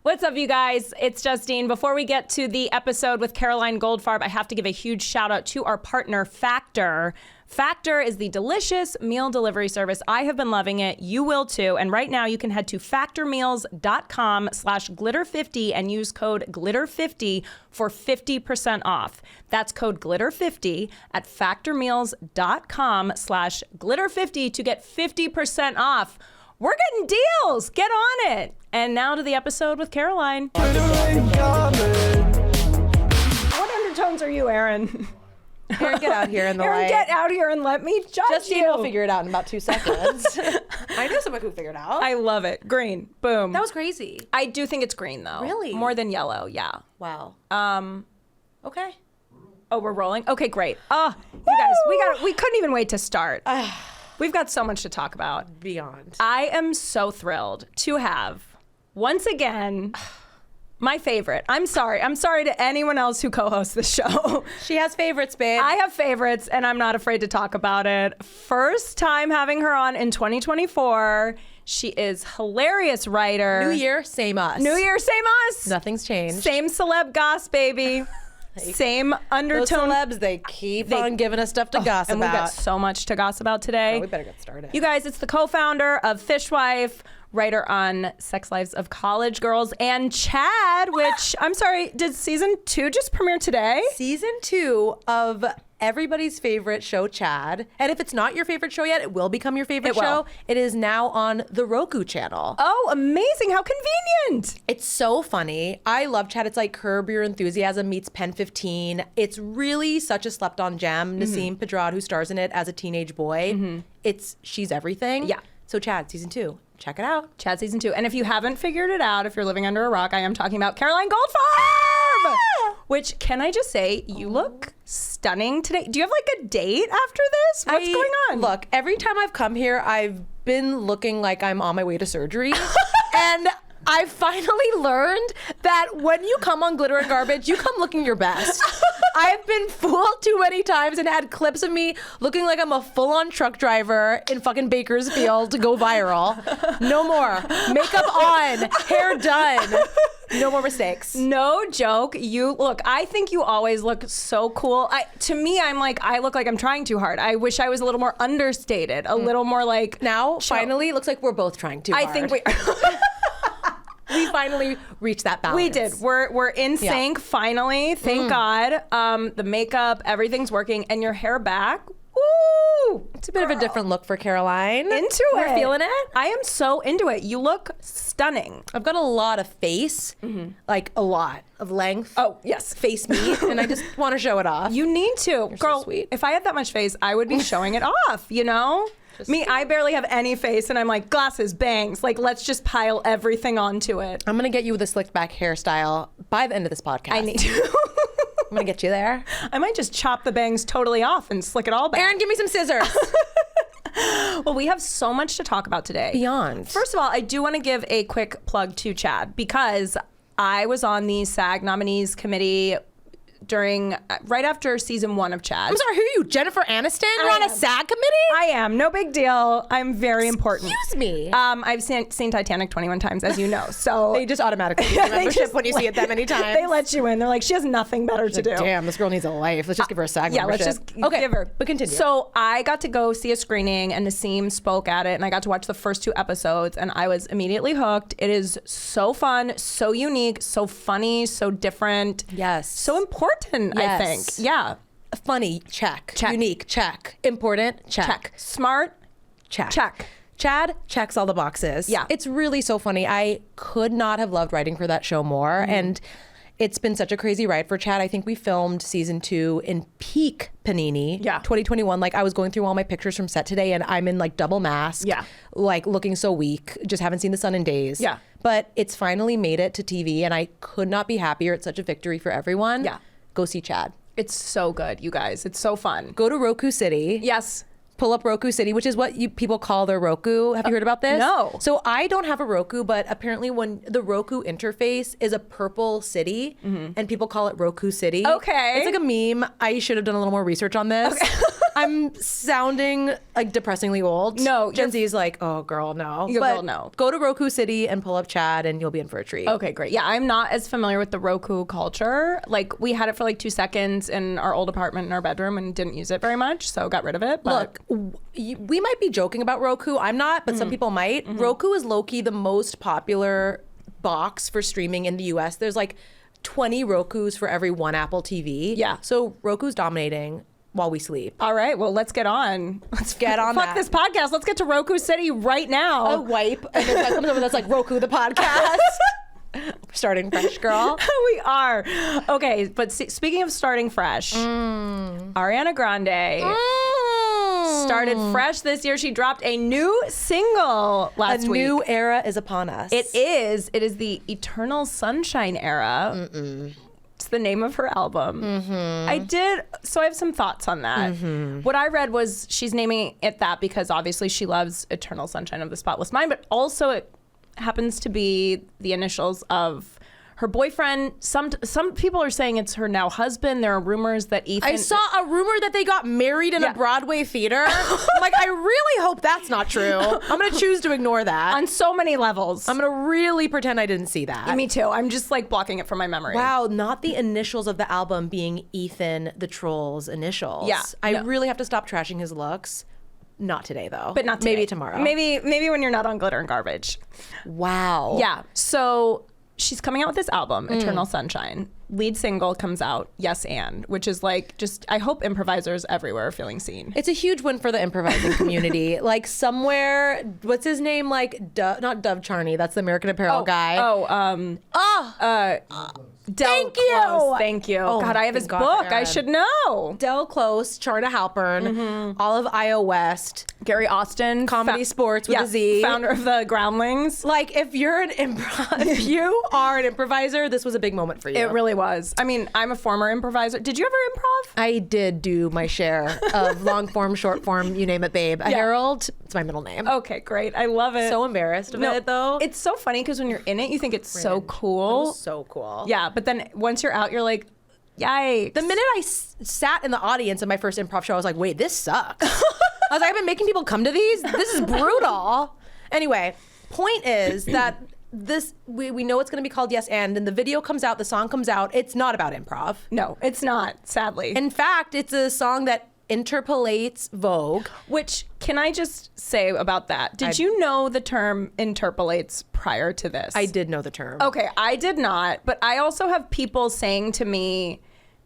What's up, you guys? It's Justine. Before we get to the episode with Caroline Goldfarb, I have to give a huge shout out to our partner, Factor. Factor is the delicious meal delivery service. I have been loving it. You will too. And right now you can head to factormeals.com/glitter50 and use code glitter50 for 50% off. That's code glitter50 at factormeals.com/glitter50 to get 50% off. We're getting deals. Get on it. And now to the episode with Caroline. What undertones are you, Aaron? Aaron, get out here in the Aaron, light. get out here and let me judge Justine you. will figure it out in about 2 seconds. I know someone who figured it out. I love it. Green. Boom. That was crazy. I do think it's green, though. Really? More than yellow, yeah. Wow. Okay. Oh, we're rolling? Okay, great. Oh, you guys, we couldn't even wait to start. We've got so much to talk about. Beyond. I am so thrilled to have, once again, my favorite. I'm sorry to anyone else who co-hosts the show. She has favorites, babe. I have favorites, and I'm not afraid to talk about it. First time having her on in 2024. She is hilarious writer. New year, same us. New year, same us. Nothing's changed. Same celeb goss, baby. Same undertone. Those celebs, they keep on giving us stuff to gossip and about. we've got so much to gossip about today. Oh, we better get started. You guys, it's the co-founder of Fishwife, writer on Sex Lives of College Girls, and Chad, which, I'm sorry, did season 2 just premiere today? Season 2 of everybody's favorite show, Chad. And if it's not your favorite show yet, it will become your favorite show. It is now on the Roku channel. Oh, amazing. How convenient. It's so funny. I love Chad. It's like Curb Your Enthusiasm meets Pen 15. It's really such a slept-on gem. Nasim Pedrad, who stars in it as a teenage boy. She's everything. Yeah. So Chad, season 2. Check it out. Chad season 2. And if you haven't figured it out, if you're living under a rock, I am talking about Caroline Goldfarb. Which, can I just say, you look stunning today. Do you have like a date after this? What's going on? Look, every time I've come here, I've been looking like I'm on my way to surgery. And I finally learned that when you come on Glitter and Garbage, you come looking your best. I've been fooled too many times and had clips of me looking like I'm a full-on truck driver in fucking Bakersfield to go viral. No more. Makeup on, hair done. No more mistakes. No joke. I think you always look so cool. To me, I'm like, I look like I'm trying too hard. I wish I was a little more understated, a little more like. Now, finally, it looks like we're both trying too hard. I think we finally reached that balance. We did. We're in sync finally. Thank God. The makeup, everything's working, and your hair back. Woo! It's a bit of a different look for Caroline. We're feeling it. I am so into it. You look stunning. I've got a lot of face, like a lot of length. Oh, yes. Face meat, and I just want to show it off. You need to. Girl, so sweet. If I had that much face, I would be showing it off, you know? I barely have any face, and I'm like, glasses, bangs. Like, let's just pile everything onto it. I'm going to get you with a slicked back hairstyle by the end of this podcast. I need to. I'm going to get you there. I might just chop the bangs totally off and slick it all back. Aaron, give me some scissors. Well, we have so much to talk about today. Beyond. First of all, I do want to give a quick plug to Chad because I was on the SAG nominees committee right after season 1 of Chad. I'm sorry, who are you, Jennifer Aniston? You're on a SAG committee? I am. No big deal. I'm very important. Excuse me. I've seen Titanic 21 times, as you know. So they just automatically give you membership when you see it that many times. They let you in. They're like, she has nothing better to do. Damn, this girl needs a life. Let's just give her a SAG membership. Yeah, let's just give her. But continue. So I got to go see a screening, and Nasim spoke at it, and I got to watch the first 2 episodes, and I was immediately hooked. It is so fun, so unique, so funny, so different. Yes. So important, I think. Yeah. Funny, check. Unique, check. Important, check. Smart, check. Chad checks all the boxes. Yeah. It's really so funny. I could not have loved writing for that show more. And it's been such a crazy ride for Chad. I think we filmed season 2 in peak Panini. Yeah. 2021. Like, I was going through all my pictures from set today, and I'm in like double mask. Yeah. Like, looking so weak. Just haven't seen the sun in days. Yeah. But it's finally made it to TV, and I could not be happier. It's such a victory for everyone. Yeah. Go see Chad. It's so good, you guys. It's so fun. Go to Roku City. Yes. Pull up Roku City, which is what people call their Roku. Have you heard about this? No. So I don't have a Roku, but apparently when the Roku interface is a purple city, and people call it Roku City. Okay. It's like a meme. I should have done a little more research on this. Okay. I'm sounding like depressingly old. No, Gen Z is like, oh girl, no. Girl, no. Go to Roku City and pull up Chad and you'll be in for a treat. Okay, great. Yeah, I'm not as familiar with the Roku culture. Like, we had it for like 2 seconds in our old apartment in our bedroom and didn't use it very much, so got rid of it. But Look, we might be joking about Roku. I'm not, but some people might. Roku is low-key the most popular box for streaming in the US. There's like 20 Rokus for every one Apple TV. Yeah. So Roku's dominating while we sleep. all right, well, let's get on. Let's get on Fuck that. this podcast. Let's get to Roku City right now. A wipe, and then that comes over that's like Roku the podcast. Starting fresh, girl. We are. Okay, but speaking of starting fresh, Ariana Grande started fresh this year. She dropped a new single last week. A new era is upon us. It is. It is the Eternal Sunshine era. It's the name of her album. So I have some thoughts on that. What I read was she's naming it that because obviously she loves Eternal Sunshine of the Spotless Mind, but also it happens to be the initials of her boyfriend. Some people are saying it's her now husband. There are rumors that Ethan... I saw a rumor that they got married in a Broadway theater. I'm like, I really hope that's not true. I'm going to choose to ignore that. on so many levels. I'm going to really pretend I didn't see that. Me too. I'm just like blocking it from my memory. Wow, not the initials of the album being Ethan the Troll's initials. Yeah, I no. really have to stop trashing his looks. Not today, though. But not today. Maybe tomorrow. Maybe when you're not on Glitter and Garbage. Wow. Yeah. So she's coming out with this album, Eternal Sunshine. Lead single comes out, Yes And, which is like just, I hope improvisers everywhere are feeling seen. It's a huge win for the improvising community. Like somewhere, what's his name? Like, not Dove Charney. That's the American Apparel guy. Del Thank you. Close, thank you. Oh, God, I have his thank book. God. I should know. Del Close, Charna Halpern, Olive Io West, Gary Austin. Comedy Sports with a Z. Founder of the Groundlings. Like, if you're if you are an improviser, this was a big moment for you. It really was. I mean, I'm a former improviser. Did you ever improv? I did do my share of long form, short form, you name it, babe. A Harold, it's my middle name. Okay, great. I love it. So embarrassed of it, though. It's so funny because when you're in it, you think it's so cool. So cool. Yeah, but then once you're out, you're like, yikes. The minute I sat in the audience in my first improv show, I was like, wait, this sucks. I was like, I've been making people come to these? This is brutal. Anyway, point is that this we know it's going to be called Yes And the video comes out, the song comes out. It's not about improv. No, it's not, sadly. In fact, it's a song that interpolates Vogue. Which, can I just say about that? Did you know the term interpolates prior to this? I did know the term. Okay, I did not, but I also have people saying to me,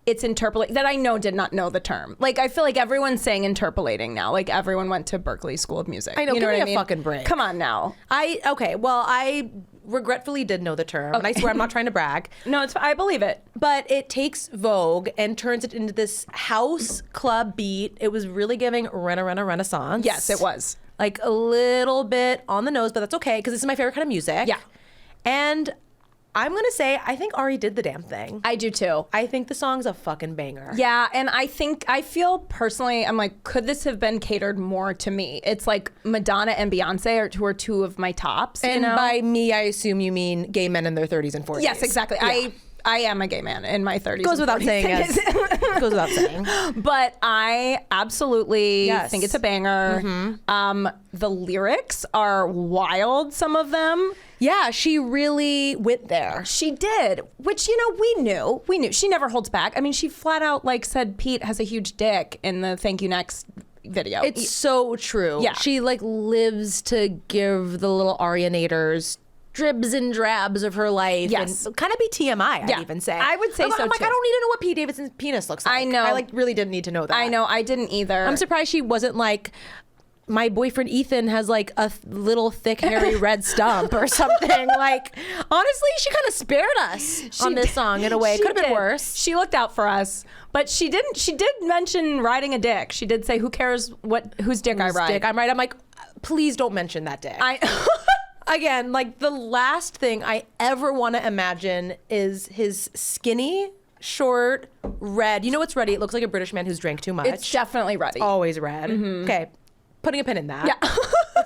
it's interpolate, that I know did not know the term. Like, I feel like everyone's saying interpolating now. Like, everyone went to Berkeley School of Music. I know, you know give what me I a mean? fucking break. Come on now. I regretfully did know the term, and I swear I'm not trying to brag. No, I believe it. But it takes Vogue and turns it into this house club beat. It was really giving Renaissance. Yes, it was. Like a little bit on the nose, but that's okay because this is my favorite kind of music. Yeah. And I'm going to say, I think Ari did the damn thing. I do too. I think the song's a fucking banger. Yeah, and I feel personally, I'm like, could this have been catered more to me? It's like Madonna and Beyonce who are two of my tops. And you know? by me, I assume you mean gay men in their 30s and 40s. Yes, exactly. Yeah. I am a gay man in my 30s. Goes without saying. Goes without saying. But I absolutely think it's a banger. The lyrics are wild, some of them. Yeah, she really went there. She did, which, you know, we knew. She never holds back. I mean, she flat out like said Pete has a huge dick in the Thank You Next video. It's so true. Yeah. She like lives to give the little Arianators dribs and drabs of her life. Yes. And kind of be TMI, I'd even say. I would say I'm so, like, too. I don't need to know what Pete Davidson's penis looks like. I know. I like really didn't need to know that. I know. I didn't either. I'm surprised she wasn't like, my boyfriend Ethan has like a little thick hairy red stump or something. Like, honestly, she kind of spared us on this song in a way. It could have been worse. She looked out for us, but she didn't. She did mention riding a dick. She did say, "Who cares whose dick I ride?" Dick I'm right. I'm like, please don't mention that dick. Again, like the last thing I ever want to imagine is his skinny, short, red. You know what's ready? It looks like a British man who's drank too much. It's definitely ready. Always red. Okay. Putting a pin in that. Yeah.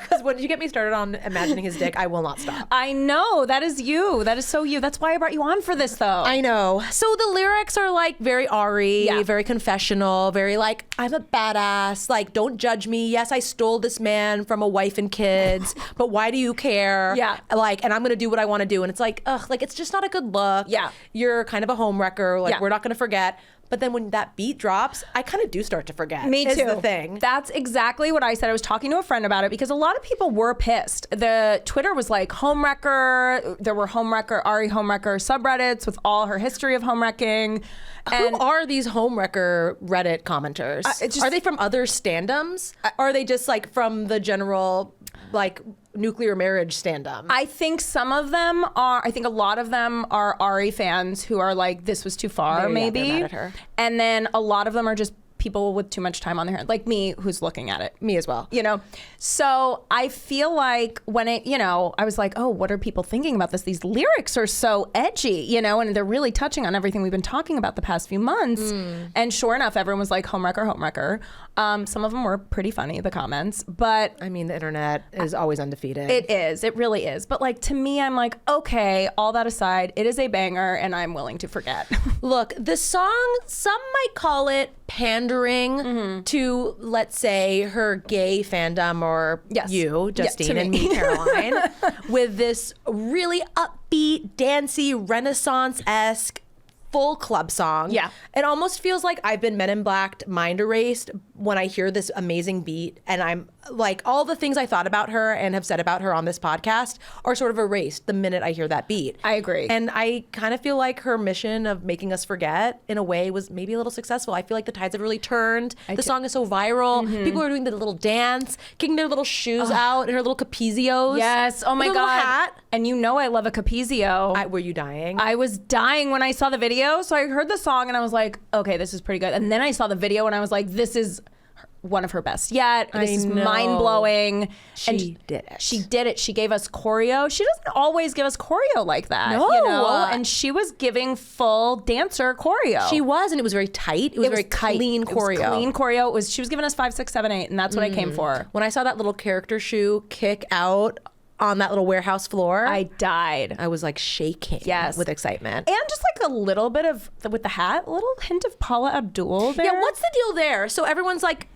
Because when you get me started on imagining his dick, I will not stop. I know. That is you. That is so you. That's why I brought you on for this, though. I know. So the lyrics are like very Ari, Yeah. very confessional, very like, I'm a badass. Like, don't judge me. Yes, I stole this man from a wife and kids, but why do you care? Yeah. Like, and I'm going to do what I want to do. And it's like, ugh, like, it's just not a good look. Yeah. You're kind of a homewrecker. Like, Yeah. we're not going to forget. But then when that beat drops, I kind of do start to forget. Me too. Is the thing. That's exactly what I said. I was talking to a friend about it because a lot of people were pissed. The Twitter was like homewrecker. There were Ari homewrecker subreddits with all her history of homewrecking. Who are these homewrecker Reddit commenters? Are they from other standums? Or are they just like from the general like nuclear marriage standum? I think some of them are. I think a lot of them are Ari fans who are like, this was too far, They're maybe. mad at her. And then a lot of them are just people with too much time on their hands, like me, who's looking at it. Me as well. You know, so I feel like when it, I was like, oh, what are people thinking about this? These lyrics are so edgy, and they're really touching on everything we've been talking about the past few months. And sure enough, everyone was like, homewrecker. Some of them were pretty funny, the comments, but I mean, the internet is always undefeated. it is. It really is. But like, to me, I'm like, okay, all that aside, it is a banger and I'm willing to forget. Look, the song, some might call it pandering to, let's say, her gay fandom or Yes. you, Justine, to and me. me, Caroline, with this really upbeat, dancey, Renaissance-esque full club song. Yeah. It almost feels like I've been Men in Black'd, mind erased when I hear this amazing beat, and I'm like, all the things I thought about her and have said about her on this podcast are sort of erased the minute I hear that beat. I agree. And I kind of feel like her mission of making us forget in a way was maybe a little successful. I feel like the tides have really turned. The song is so viral. People are doing the little dance, kicking their little shoes out and her little capizios. Yes. Oh my With a little God. hat. And I love a capizio. Were you dying? I was dying when I saw the video. So I heard the song and I was like, okay, this is pretty good. And then I saw the video and I was like, this is one of her best yet. This is know. mind blowing. She did it. She did it. She gave us choreo. She doesn't always give us choreo like that. No. And she was giving full dancer choreo. She was, and it was very tight. It was very tight. clean It was choreo. clean choreo. She was giving us 5, 6, 7, 8, and that's what I came for. When I saw that little character shoe kick out on that little warehouse floor, I died. I was like shaking with excitement. And just like a little bit of, with the hat, a little hint of Paula Abdul there. Yeah, what's the deal there? So everyone's like,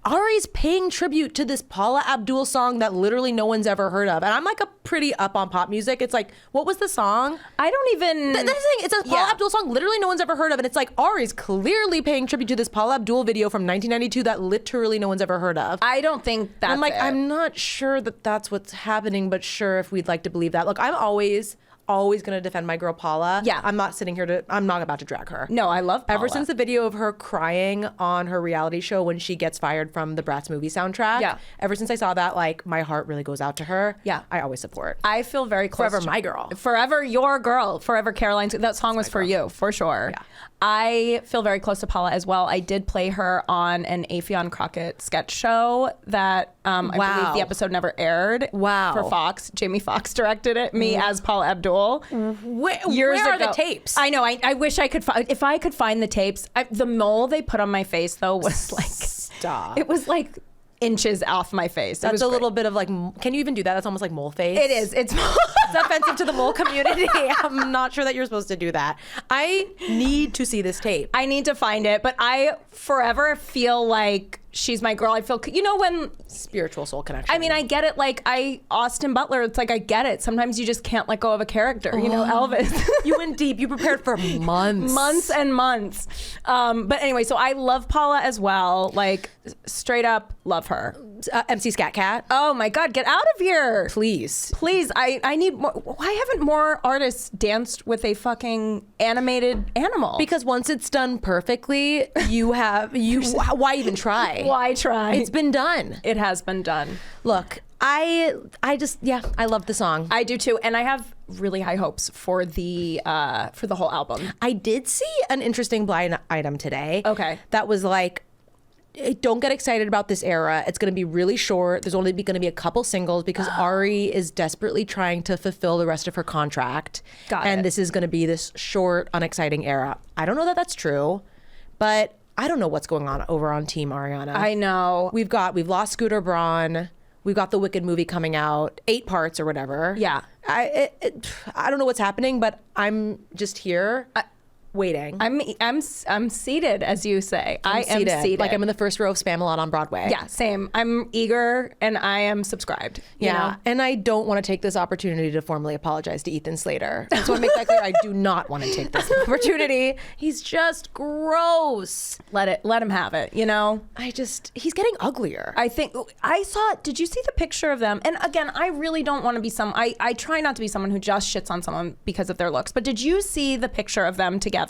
Ari's paying tribute to this Paula Abdul song that literally no one's ever heard of. And I'm like a pretty up on pop music. It's like, what was the song? I don't even... That's the thing. It's a Paula Abdul song literally no one's ever heard of. And it's like, Ari's clearly paying tribute to this Paula Abdul video from 1992 that literally no one's ever heard of. I don't think that's I'm like, it. I'm not sure that that's what's happening, but sure if we'd like to believe that. Look, I'm always going to defend my girl Paula. Yeah. I'm not about to drag her. No, I love Paula. Ever since the video of her crying on her reality show when she gets fired from the Bratz movie soundtrack. Yeah. Ever since I saw that, like, my heart really goes out to her. Yeah. I always support. I feel very close. Forever my girl. Forever your girl. Forever Caroline. That song was for you, for sure. Yeah. I feel very close to Paula as well. I did play her on an Afion Crockett sketch show that I believe the episode never aired. Wow. For Fox. Jamie Foxx directed it. Me as Paula Abdul. Where Years are ago. the tapes? I know. I wish I could find. If I could find the tapes. The mole they put on my face though was like. Stop. It was like inches off my face. That's a little bit of like, can you even do that? That's almost like mole face. It is. It's offensive to the mole community. I'm not sure that you're supposed to do that. I need to see this tape. I need to find it, but I forever feel like she's my girl. I feel, when Spiritual soul connection. I mean, I get it. Like Austin Butler, it's like I get it. Sometimes you just can't let go of a character. Elvis. You went deep. You prepared for months. Months and months. But anyway, so I love Paula as well. Like straight up love her. MC Scat Cat. Oh my God, get out of here. Please. Please, I need more. Why haven't more artists danced with a fucking animated animal? Because once it's done perfectly, why even try? Why try? It's been done. It has been done. Look, I love the song. I do too, and I have really high hopes for the whole album. I did see an interesting blind item today. Okay. That was like, don't get excited about this era. It's going to be really short. There's only going to be a couple singles because Ari is desperately trying to fulfill the rest of her contract. And this is going to be this short, unexciting era. I don't know that that's true, but I don't know what's going on over on Team Ariana. I know. We've lost Scooter Braun. We've got the Wicked movie coming out, 8 parts or whatever. Yeah. I don't know what's happening, but I'm just here waiting. I'm seated, as you say. I am seated. Like I'm in the first row of Spamalot on Broadway. Yeah, same. I'm eager and I am subscribed. You know? And I don't want to take this opportunity to formally apologize to Ethan Slater. I just want to make that clear. I do not want to take this opportunity. He's just gross. Let him have it, you know? He's getting uglier. Did you see the picture of them? And again, I really don't want to be I try not to be someone who just shits on someone because of their looks, but did you see the picture of them together?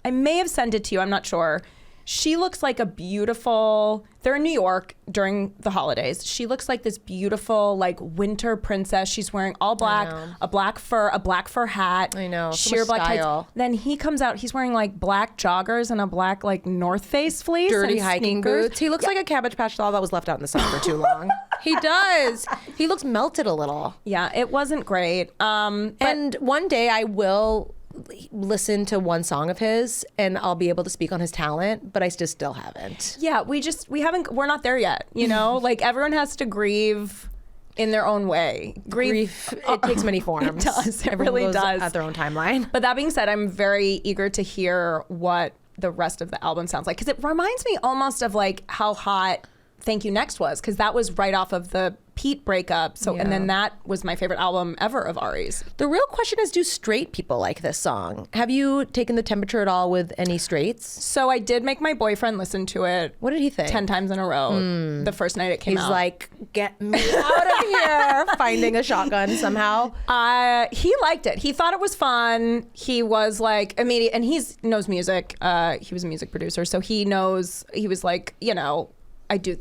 I may have sent it to you, I'm not sure. She looks like a beautiful, they're in New York during the holidays. She looks like this beautiful, like winter princess. She's wearing all black, a black fur hat. I know, so sheer much black style. tights. Then he comes out, he's wearing like black joggers and a black like North Face fleece. Dirty and hiking sneakers. boots. He looks like a Cabbage Patch doll that was left out in the sun for too long. He does. He looks melted a little. Yeah, it wasn't great. And one day I will listen to one song of his and I'll be able to speak on his talent, but I just still haven't. Yeah, we're not there yet, you know? Like everyone has to grieve in their own way. Grief, it takes many forms. It does. It Everyone really goes does. at their own timeline. But that being said, I'm very eager to hear what the rest of the album sounds like, because it reminds me almost of like how hot Thank You Next was, because that was right off of the Pete breakup. So, and then that was my favorite album ever of Ari's. The real question is, do straight people like this song? Have you taken the temperature at all with any straights? So I did make my boyfriend listen to it. What did he think? 10 times in a row. The first night it came out. He's like, get me out of here, finding a shotgun somehow. He liked it. He thought it was fun. He was like immediate, and he knows music. He was a music producer, so he was like, you know,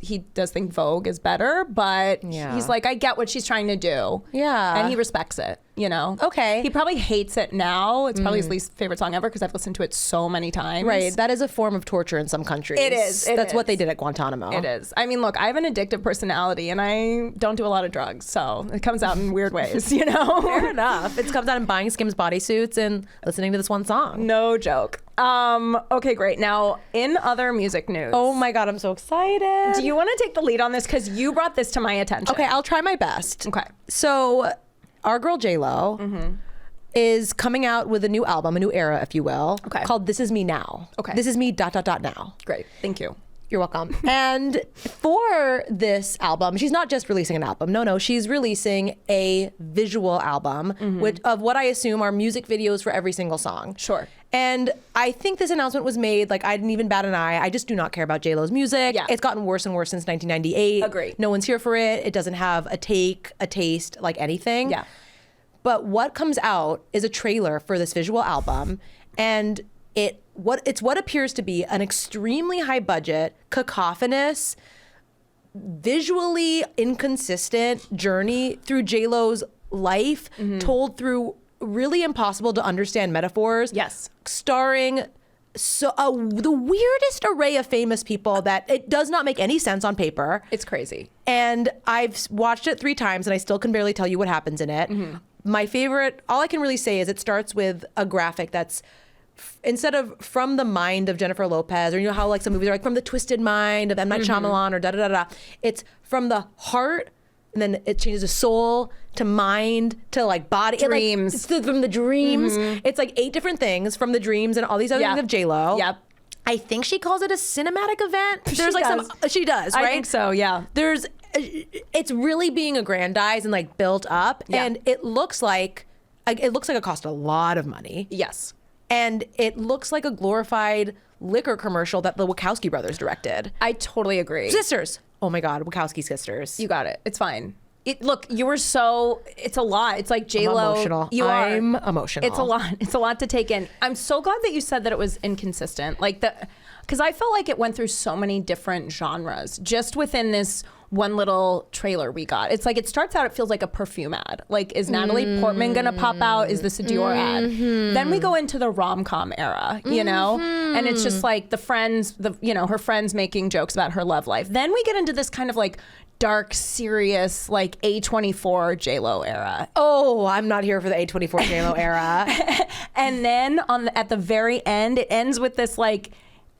he does think Vogue is better, but he's like, I get what she's trying to do. Yeah. And he respects it, you know? Okay. He probably hates it now. It's probably his least favorite song ever because I've listened to it so many times. Right. That is a form of torture in some countries. It is. That's what they did at Guantanamo. It is. I mean, look, I have an addictive personality and I don't do a lot of drugs, so it comes out in weird ways, you know? Fair enough. It comes out in buying Skims bodysuits and listening to this one song. No joke. Okay, great. Now, in other music news. Oh my God, I'm so excited. Do you want to take the lead on this? Because you brought this to my attention. Okay, I'll try my best. Okay. So, our girl J-Lo is coming out with a new album, a new era, if you will, called This Is Me Now. Okay. This is me ... now. Great. Thank you. You're welcome. And for this album, she's not just releasing an album. No, she's releasing a visual album, of what I assume are music videos for every single song. Sure. And I think this announcement was made, like, I didn't even bat an eye. I just do not care about J-Lo's music. Yeah. It's gotten worse and worse since 1998. Agree. No No one's here for it. It doesn't have a taste, like anything. Yeah. But what comes out is a trailer for this visual album, and it's what appears to be an extremely high budget, cacophonous, visually inconsistent journey through J-Lo's life, told through really impossible to understand metaphors. Yes. Starring the weirdest array of famous people that it does not make any sense on paper. It's crazy. And I've watched it 3 times and I still can barely tell you what happens in it. My favorite, all I can really say is it starts with a graphic that's instead of from the mind of Jennifer Lopez, or you know how like some movies are like from the twisted mind of M. Night Shyamalan or da-da-da-da. It's from the heart, and then it changes to soul, to mind, to like body. Dreams. It's from the dreams. It's like 8 different things from the dreams and all these other things of J-Lo. Yep. I think she calls it a cinematic event. There's she does, right? I think so, yeah. It's really being aggrandized and like built up, and it looks like it cost a lot of money. Yes. And it looks like a glorified liquor commercial that the Wachowski brothers directed. I totally agree. Sisters. Oh my God, Wachowski sisters. You got it. It's fine. Look, it's a lot. It's like J-Lo. I'm emotional. I'm emotional. It's a lot. It's a lot to take in. I'm so glad that you said that it was inconsistent. Because I felt like it went through so many different genres just within this one little trailer we got. It's like it starts out, it feels like a perfume ad. Like, is Natalie Portman gonna pop out? Is this a Dior ad? Then we go into the rom-com era, you know? And it's just like her friends making jokes about her love life. Then we get into this kind of like dark, serious, like A24 J-Lo era. Oh, I'm not here for the A24 J-Lo era. And then at the very end, it ends with this like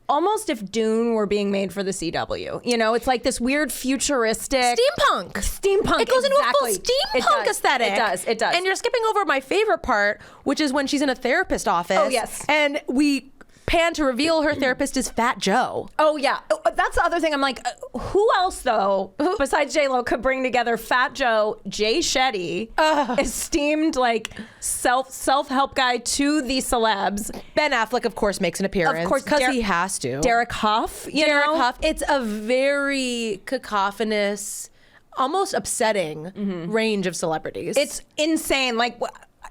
almost if Dune were being made for the CW. You know, it's like this weird futuristic Steampunk. It goes into a full steampunk aesthetic. It does. And you're skipping over my favorite part, which is when she's in a therapist office. Oh, yes. And we pan to reveal her therapist is Fat Joe. Oh, yeah. That's the other thing. I'm like, who else, though, besides J-Lo, could bring together Fat Joe, Jay Shetty, esteemed, like, self-help guy to the celebs. Ben Affleck, of course, makes an appearance. Of course. Because he has to. Derek Huff, Derek Huff. It's a very cacophonous, almost upsetting range of celebrities. It's insane. Like,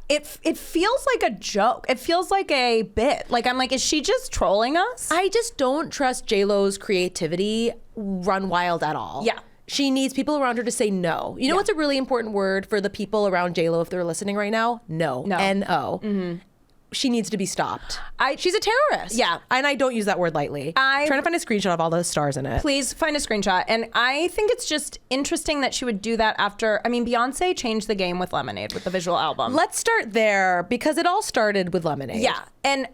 it feels like a joke. It feels like a bit. Like, I'm like, is she just trolling us? I just don't trust J-Lo's creativity run wild at all. Yeah. She needs people around her to say no. You know what's a really important word for the people around J-Lo if they're listening right now? No. N-O. She needs to be stopped. She's a terrorist. Yeah. And I don't use that word lightly. I'm trying to find a screenshot of all those stars in it. Please find a screenshot. And I think it's just interesting that she would do that after, I mean, Beyonce changed the game with Lemonade, with the visual album. Let's start there because it all started with Lemonade. Yeah. And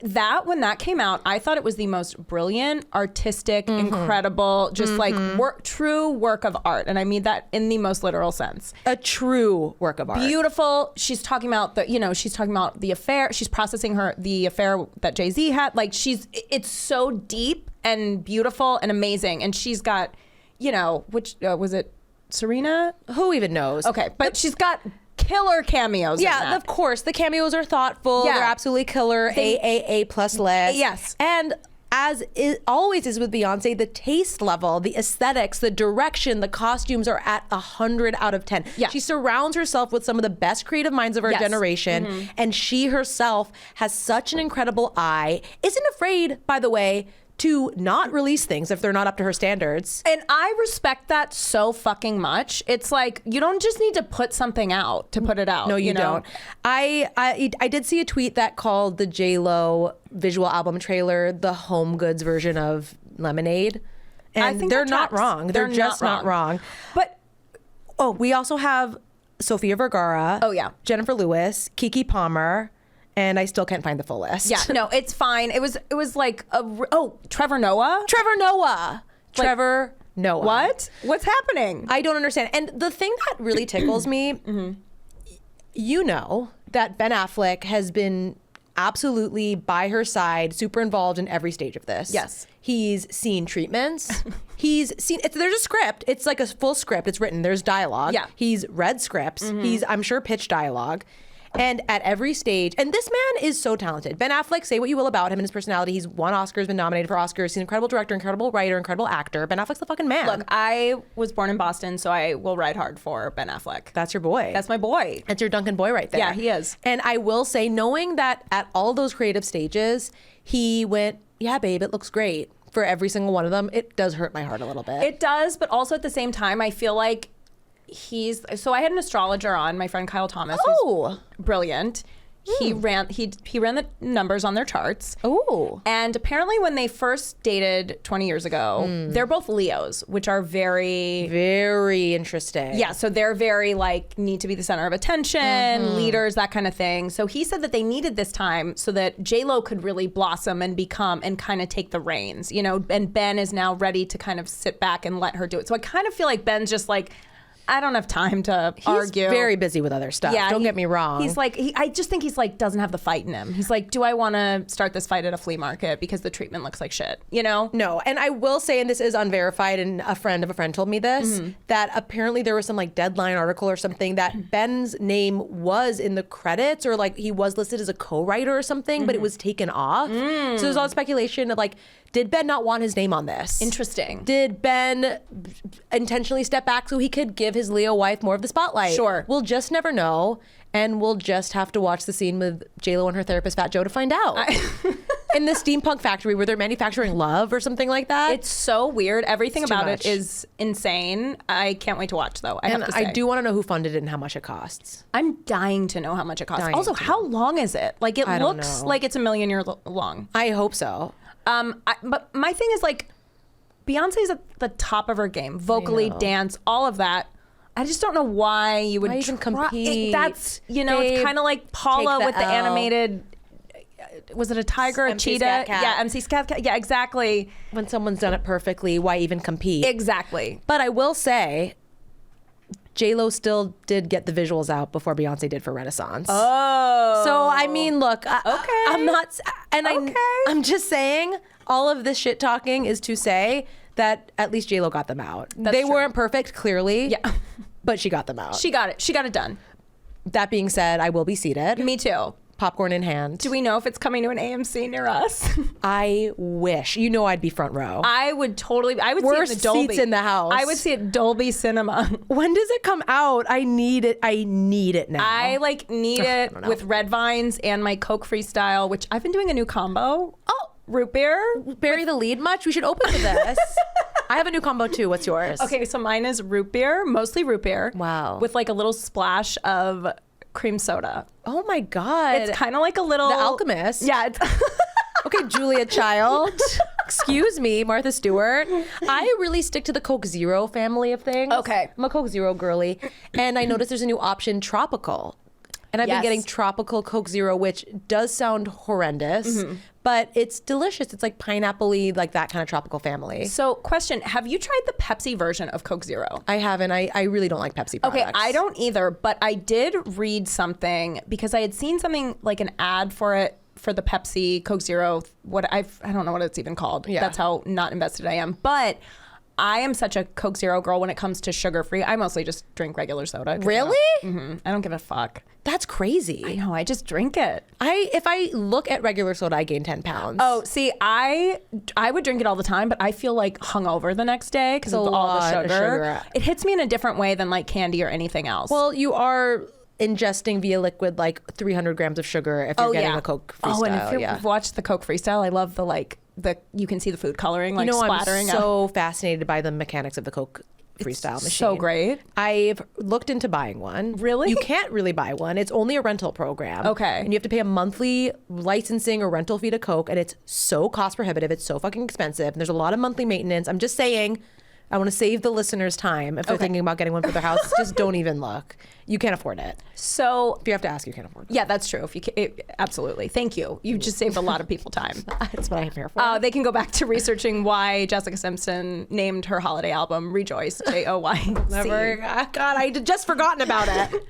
when that came out, I thought it was the most brilliant, artistic, incredible, just like true work of art. And I mean that in the most literal sense. A true work of art. Beautiful. She's talking about the affair. She's processing the affair that Jay-Z had. Like, it's so deep and beautiful and amazing. And she's got, which was it Serena? Who even knows? Okay. But she's got killer cameos. Yeah, of course. The cameos are thoughtful. Yeah. They're absolutely killer. AAA plus list. Yes. And as it always is with Beyonce, the taste level, the aesthetics, the direction, the costumes are at 100 out of 10. Yeah. She surrounds herself with some of the best creative minds of our generation. And she herself has such an incredible eye. Isn't afraid, by the way, to not release things if they're not up to her standards. And I respect that so fucking much. It's like, you don't just need to put something out to put it out. No, you don't. I did see a tweet that called the J-Lo visual album trailer the home goods version of Lemonade. And I think they're not wrong. They're just not wrong. But we also have Sofia Vergara. Oh, yeah. Jennifer Lewis, Keke Palmer. And I still can't find the full list. Yeah, no, it's fine. It was like Trevor Noah. Trevor Noah. What? What's happening? I don't understand. And the thing that really tickles me, you know that Ben Affleck has been absolutely by her side, super involved in every stage of this. Yes. He's seen treatments. There's a script. It's like a full script. It's written. There's dialogue. Yeah. He's read scripts. He's, I'm sure, pitched dialogue. And at every stage, and this man is so talented. Ben Affleck, say what you will about him and his personality. He's won Oscars, been nominated for Oscars. He's an incredible director, incredible writer, incredible actor. Ben Affleck's the fucking man. Look, I was born in Boston, so I will ride hard for Ben Affleck. That's your boy. That's my boy. That's your Duncan boy right there. Yeah, he is. And I will say, knowing that at all those creative stages, he went, yeah, babe, it looks great. For every single one of them, it does hurt my heart a little bit. It does, but also at the same time, I feel like I had an astrologer on, my friend Kyle Thomas, who's brilliant. He ran the numbers on their charts. Oh. And apparently when they first dated 20 years ago, they're both Leos, which are very... Very interesting. Yeah, so they're very like, need to be the center of attention, leaders, that kind of thing. So he said that they needed this time so that J-Lo could really blossom and become and kind of take the reins, and Ben is now ready to kind of sit back and let her do it. So I kind of feel like Ben's just like, I don't have time to argue. He's very busy with other stuff. Yeah, don't get me wrong. He's like, I just think he's like, doesn't have the fight in him. He's like, do I want to start this fight at a flea market because the treatment looks like shit, No, and I will say, and this is unverified, and a friend of a friend told me this, that apparently there was some like Deadline article or something that Ben's name was in the credits, or like he was listed as a co-writer or something, but it was taken off. So there's all speculation of like, did Ben not want his name on this? Interesting. Did Ben intentionally step back so he could give his Leo wife more of the spotlight? Sure. We'll just never know, and we'll just have to watch the scene with J-Lo and her therapist Fat Joe to find out. In the steampunk factory where they're manufacturing love or something like that. It's so weird. Everything about much. it is insane. I can't wait to watch, though. I have to say. I do want to know who funded it and how much it costs. I'm dying to know how much it costs. Dying Also, to. how long is it? Like, it I don't looks know. like it's 1,000,000 years long. I hope so. But my thing is like, Beyonce's at the top of her game, vocally, dance, all of that. I just don't know why you would Why even compete? That's Babe, it's kind of like Paula take the with the L. animated was it a tiger, a MC cheetah? Scat Cat. Yeah, MC Scat Cat. Yeah, exactly. When someone's done it perfectly, why even compete? Exactly. But I will say, J-Lo still did get the visuals out before Beyonce did for Renaissance. Oh. So, I mean, look, Okay. I'm not, and Okay. I'm just saying, all of this shit talking is to say that at least J-Lo got them out. They true. weren't perfect, clearly. Yeah. But she got them out. She got it. She got it done. That being said, I will be seated. Me too. Popcorn in hand. Do we know if it's coming to an AMC near us? I wish. You know I'd be front row. I would totally. I would Worst see it in the Dolby. seats in the house. I would see it Dolby Cinema. When does it come out? I need it. I need it now. I need it don't know. with red vines and my Coke Freestyle, which I've been doing a new combo. Oh, root beer. Bury the lead much? We should open to this. I have a new combo too. What's yours? Okay, so mine is root beer, mostly root beer. Wow. With like a little splash of cream soda. Oh my God. It's kind of like a little The Alchemist. Yeah. It's Okay, Julia Child. Excuse me, Martha Stewart. I really stick to the Coke Zero family of things. Okay. I'm a Coke Zero girly. And I noticed there's a new option, tropical. And I've Yes. been getting tropical Coke Zero, which does sound horrendous, but it's delicious. It's like pineapple-y, like that kind of tropical family. So, question: have you tried the Pepsi version of Coke Zero? I haven't. I really don't like Pepsi products. Okay, I don't either, but I did read something because I had seen something like an ad for it for the Pepsi Coke Zero. I don't know what it's even called. Yeah. That's how not invested I am. But I am such a Coke Zero girl when it comes to sugar free. I mostly just drink regular soda. Really? I don't give a fuck. That's crazy. I know. I just drink it. If I look at regular soda, I gain 10 pounds. Oh, see, I would drink it all the time, but I feel like hungover the next day because of It's a all the lot of sugar. sugar. It hits me in a different way than like candy or anything else. Well, you are ingesting via liquid like 300 grams of sugar if you're getting a Coke Freestyle. Oh, and if you've watched the Coke Freestyle, I love the you can see the food coloring like you know, splattering. I'm so fascinated by the mechanics of the Coke Freestyle machine. So great. I've looked into buying one. Really? You can't really buy one. It's only a rental program. Okay. And you have to pay a monthly licensing or rental fee to Coke, and it's so cost prohibitive. It's so fucking expensive. And there's a lot of monthly maintenance. I'm just saying, I want to save the listeners time if they're thinking about getting one for their house. Just don't even look. You can't afford it. So If you have to ask, you can't afford it. yeah, that's true. If you absolutely, thank you. You just saved a lot of people time. That's what I'm here for. They can go back to researching why Jessica Simpson named her holiday album "Rejoice." JOYC. Never. God, I had just forgotten about it.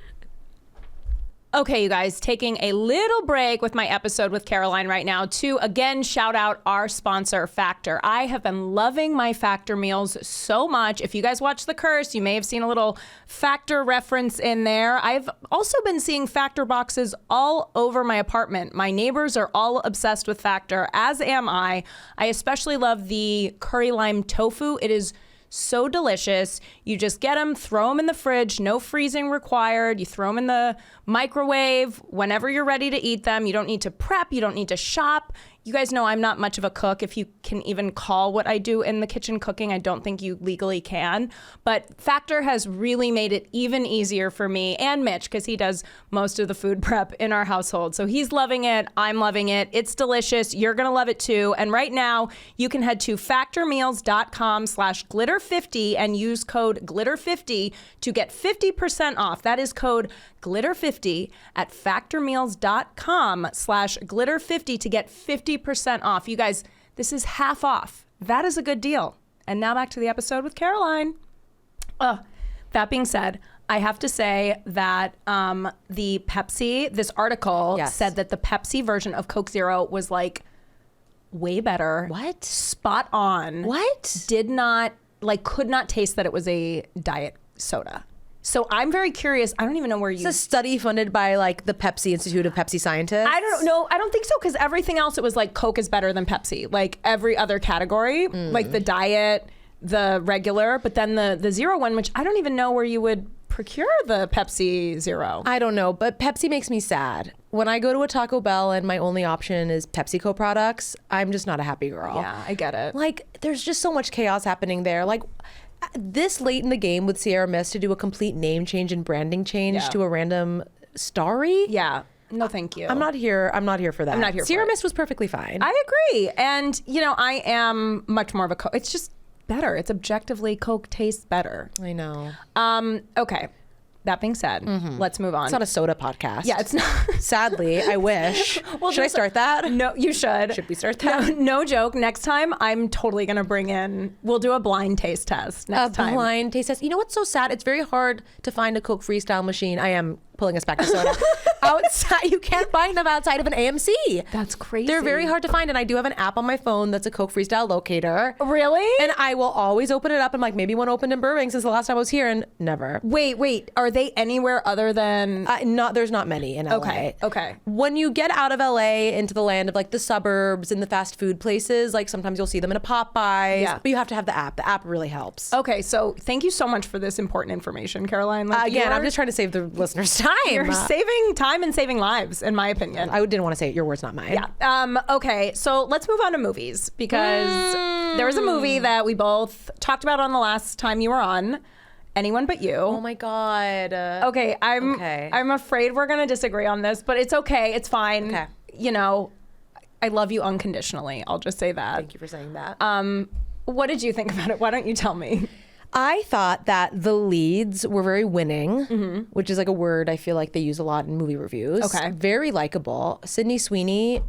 Okay, you guys, taking a little break with my episode with Caroline right now to again shout out our sponsor, Factor. I have been loving my Factor meals so much. If you guys watch The Curse, you may have seen a little Factor reference in there. I've also been seeing Factor boxes all over my apartment. My neighbors are all obsessed with Factor, as am I. I especially love the curry lime tofu. It is so delicious. You just get them, throw them in the fridge, no freezing required. You throw them in the microwave whenever you're ready to eat them. You don't need to prep, you don't need to shop. You guys know I'm not much of a cook. If you can even call what I do in the kitchen cooking, I don't think you legally can. But Factor has really made it even easier for me and Mitch, because he does most of the food prep in our household. So he's loving it. I'm loving it. It's delicious. You're going to love it too. And right now, you can head to factormeals.com/glitter50 and use code glitter50 to get 50% off. That is code glitter50 at factormeals.com/glitter50 to get 50% off. You guys, this is half off. That is a good deal. And now back to the episode with Caroline. That being said, I have to say that the Pepsi, this article said that the Pepsi version of Coke Zero was like way better. What? Spot on. What? Could not taste that it was a diet soda. So I'm very curious. I don't even know where you... It's a study funded by like the Pepsi Institute of Pepsi Scientists. I don't know. I don't think so, because everything else, it was like Coke is better than Pepsi. Like every other category, like the diet, the regular, but then the zero one, which I don't even know where you would procure the Pepsi Zero. I don't know, but Pepsi makes me sad. When I go to a Taco Bell and my only option is PepsiCo products, I'm just not a happy girl. Yeah, I get it. Like, there's just so much chaos happening there. Like, this late in the game with Sierra Mist to do a complete name change and branding change to a random starry. Yeah. No, thank you. I'm not here for that. I'm not here for Sierra it. Mist was perfectly fine. I agree. And, I am much more of a Coke. It's just better. It's objectively, Coke tastes better. I know. Okay. that being said, let's move on. It's not a soda podcast. Yeah, it's not. Sadly, I wish. Should I start that? No, you should. Should we start that? No joke. Next time, I'm totally going to bring in, we'll do a blind taste test next time. A blind taste test. You know what's so sad? It's very hard to find a Coke Freestyle machine. I am pulling us back to soda. Outside, you can't find them outside of an AMC. That's crazy. They're very hard to find, and I do have an app on my phone that's a Coke Freestyle locator. Really? And I will always open it up. I'm like, maybe one opened in Burbank since the last time I was here, and never. Wait. Are they anywhere other than? There's not many in LA. Okay. When you get out of LA into the land of like the suburbs and the fast food places, like sometimes you'll see them in a Popeyes. Yeah. But you have to have the app. The app really helps. Okay, so thank you so much for this important information, Caroline. Again, I'm just trying to save the listeners time. You're saving time and saving lives, in my opinion. I didn't want to say it. Your words, not mine. Yeah. Okay, so let's move on to movies because there was a movie that we both talked about on the last time you were on. Anyone But You. Oh my God. Okay, I'm afraid we're gonna disagree on this, but it's okay. It's fine. Okay. You know, I love you unconditionally. I'll just say that. Thank you for saying that. What did you think about it? Why don't you tell me? I thought that the leads were very winning, which is like a word I feel like they use a lot in movie reviews. Okay. Very likable. Sydney Sweeney.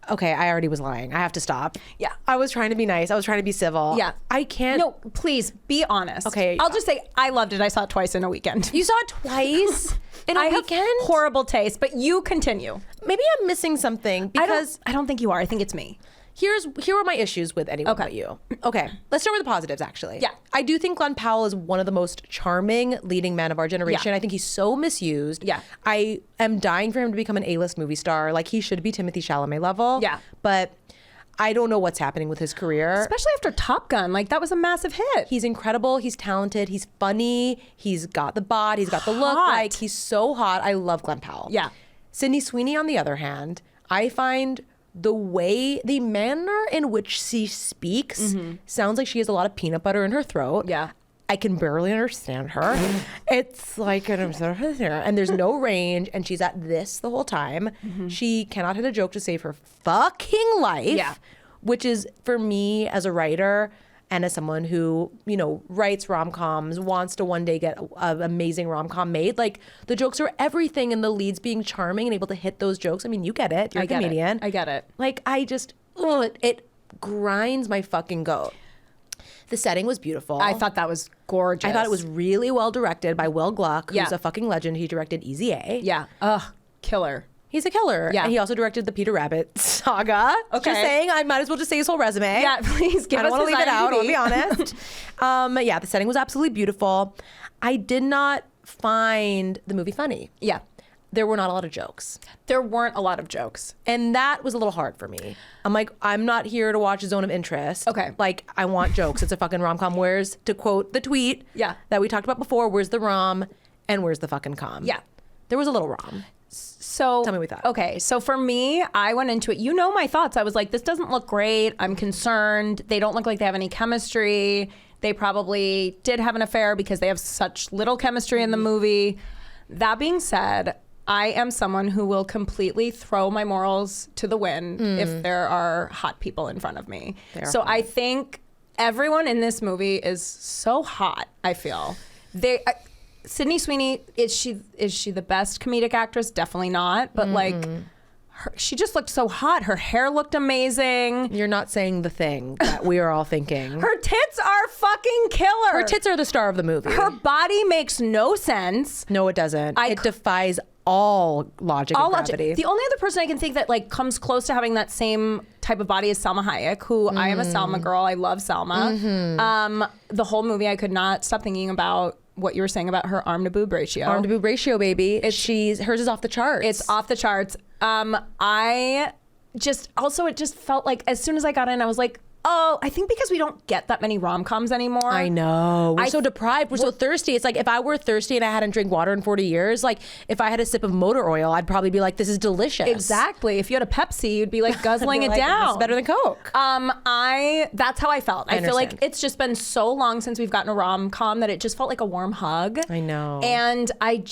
Okay, I already was lying. I have to stop. Yeah. I was trying to be nice. I was trying to be civil. Yeah. I can't. No, please be honest. Okay. I'll just say I loved it. I saw it twice in a weekend. You saw it twice in a I weekend? have horrible taste, but you continue. Maybe I'm missing something because I don't think you are. I think it's me. here are my issues with Anyone Okay. But You. Okay, let's start with the positives, actually. Yeah. I do think Glenn Powell is one of the most charming leading men of our generation. Yeah. I think he's so misused. Yeah. I am dying for him to become an A-list movie star. Like, he should be Timothée Chalamet level. Yeah. But I don't know what's happening with his career. Especially after Top Gun. Like, that was a massive hit. He's incredible. He's talented. He's funny. He's got the bod. He's got the look. Hot. Like, he's so hot. I love Glenn Powell. Yeah. Sydney Sweeney, on the other hand, I find the manner in which she speaks sounds like she has a lot of peanut butter in her throat. Yeah. I can barely understand her. It's like, and there's no range, and she's at this the whole time. She cannot hit a joke to save her fucking life. Yeah. Which is, for me as a writer and as someone who, you know, writes rom-coms, wants to one day get an amazing rom-com made, like, the jokes are everything, and the leads being charming and able to hit those jokes. I mean, you get it. You're a comedian. I get it. Like, I just, it grinds my fucking goat. The setting was beautiful. I thought that was gorgeous. I thought it was really well directed by Will Gluck, who's Yeah. a fucking legend. He directed Easy A. Yeah. Ugh. Killer. He's a killer. Yeah. And he also directed the Peter Rabbit saga. Okay. Just saying, I might as well just say his whole resume. Yeah, please give I don't us want to his leave it out, I'll IMDb. be honest. Yeah, the setting was absolutely beautiful. I did not find the movie funny. Yeah. There were not a lot of jokes. There weren't a lot of jokes. And that was a little hard for me. I'm like, I'm not here to watch Zone of Interest. Okay. Like, I want jokes. It's a fucking rom-com. Where's, to quote the tweet Yeah. that we talked about before, where's the rom and where's the fucking com? Yeah. There was a little rom. So Tell me what you thought. Okay, so for me, I went into it. You know my thoughts. I was like, this doesn't look great. I'm concerned. They don't look like they have any chemistry. They probably did have an affair because they have such little chemistry in the movie. That being said, I am someone who will completely throw my morals to the wind if there are hot people in front of me. So I think everyone in this movie is so hot, I feel. Sydney Sweeney, is she the best comedic actress? Definitely not. But like, she just looked so hot. Her hair looked amazing. You're not saying the thing that we are all thinking. Her tits are fucking killer. Her tits are the star of the movie. Her body makes no sense. No, it doesn't. I It c- defies all logic and gravity. The only other person I can think that like comes close to having that same type of body is Salma Hayek, who I am a Salma girl. I love Salma. The whole movie, I could not stop thinking about what you were saying about her arm to boob ratio. Arm to boob ratio, baby. Hers is off the charts. It's off the charts. It just felt like as soon as I got in, I was like, oh, I think because we don't get that many rom-coms anymore. I know. We're so deprived. We're so thirsty. It's like if I were thirsty and I hadn't drank water in 40 years, like if I had a sip of motor oil, I'd probably be like, this is delicious. Exactly. If you had a Pepsi, you'd be like guzzling it Like, down. This is better than Coke. That's how I felt. I feel like understand. it's just been so long since we've gotten a rom-com that it just felt like a warm hug. I know. And I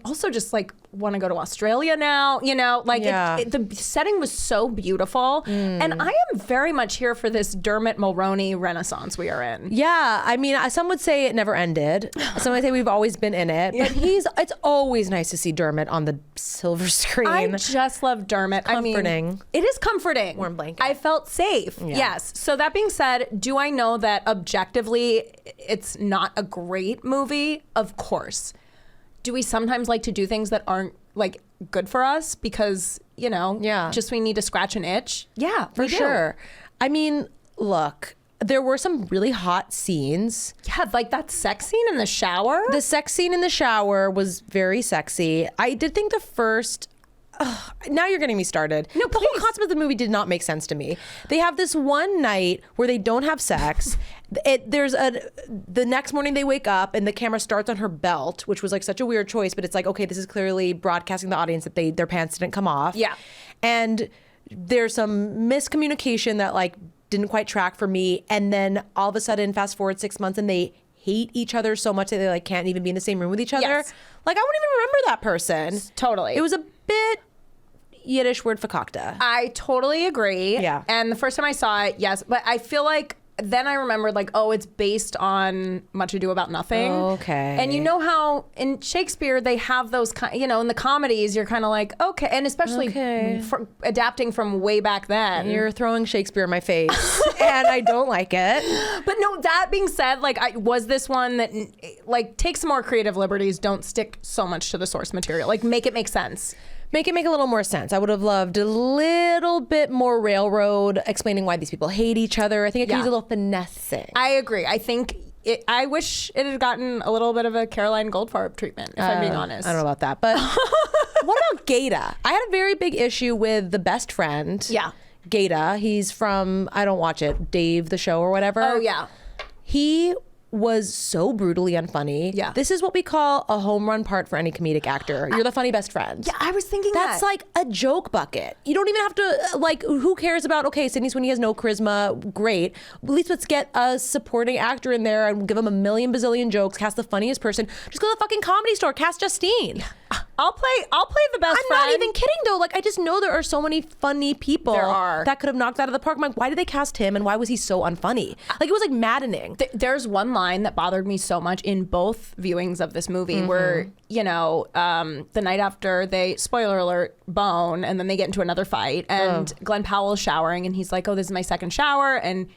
also just like want to go to Australia now. You know, like the setting was so beautiful. And I am very much here for this Dermot Mulroney renaissance we are in. Yeah, I mean, some would say it never ended. Some would say we've always been in it. But it's always nice to see Dermot on the silver screen. I just love Dermot. Comforting. I mean, it is comforting. Warm blanket. I felt safe. Yeah. Yes. So that being said, do I know that objectively it's not a great movie? Of course. Do we sometimes like to do things that aren't like good for us because, you know, just we need to scratch an itch? Yeah, for sure. I mean, look, there were some really hot scenes. Yeah, like that sex scene in the shower. The sex scene in the shower was very sexy. I did think the first... now you're getting me started. No, the whole concept of the movie did not make sense to me. They have this one night where they don't have sex. The next morning they wake up and the camera starts on her belt, which was like such a weird choice, but it's like, okay, this is clearly broadcasting to the audience that their pants didn't come off. Yeah. And there's some miscommunication that like didn't quite track for me. And then all of a sudden, fast forward 6 months and they hate each other so much that they like can't even be in the same room with each other. Yes. Like I wouldn't even remember that person. Totally. It was a bit Yiddish word fakakta. I totally agree. Yeah. And the first time I saw it, yes, but I feel like then I remembered like, oh, it's based on Much Ado About Nothing. Okay. And you know how in Shakespeare they have those, you know, in the comedies you're kind of like, okay, and especially adapting from way back then. You're throwing Shakespeare in my face, and I don't like it. But no, that being said, like, was this one that like take some more creative liberties? Don't stick so much to the source material. Like, make it make sense. Make it make a little more sense. I would have loved a little bit more railroad explaining why these people hate each other. I think it could use a little finessing. I agree. I think I wish it had gotten a little bit of a Caroline Goldfarb treatment, if I'm being honest. I don't know about that. But what about Gata? I had a very big issue with the best friend. Yeah. Gata. He's from, I don't watch it, Dave the Show or whatever. Oh, yeah. He was so brutally unfunny. Yeah. This is what we call a home run part for any comedic actor. You're the funny best friend. Yeah, I was thinking That's that. like a joke bucket. You don't even have to, like, who cares about, okay, Sydney Sweeney has no charisma, great. At least let's get a supporting actor in there and give him a million bazillion jokes, cast the funniest person. Just go to the fucking Comedy Store, cast Justine. I'll play the best I'm friend. not even kidding though. Like, I just know there are so many funny people There are. that could have knocked out of the park. I'm like, why did they cast him and why was he so unfunny? Like, it was like maddening. There's one line that bothered me so much in both viewings of this movie where, you know, the night after they, spoiler alert, bone, and then they get into another fight, and Glenn Powell's showering, and he's like, oh, this is my second shower, and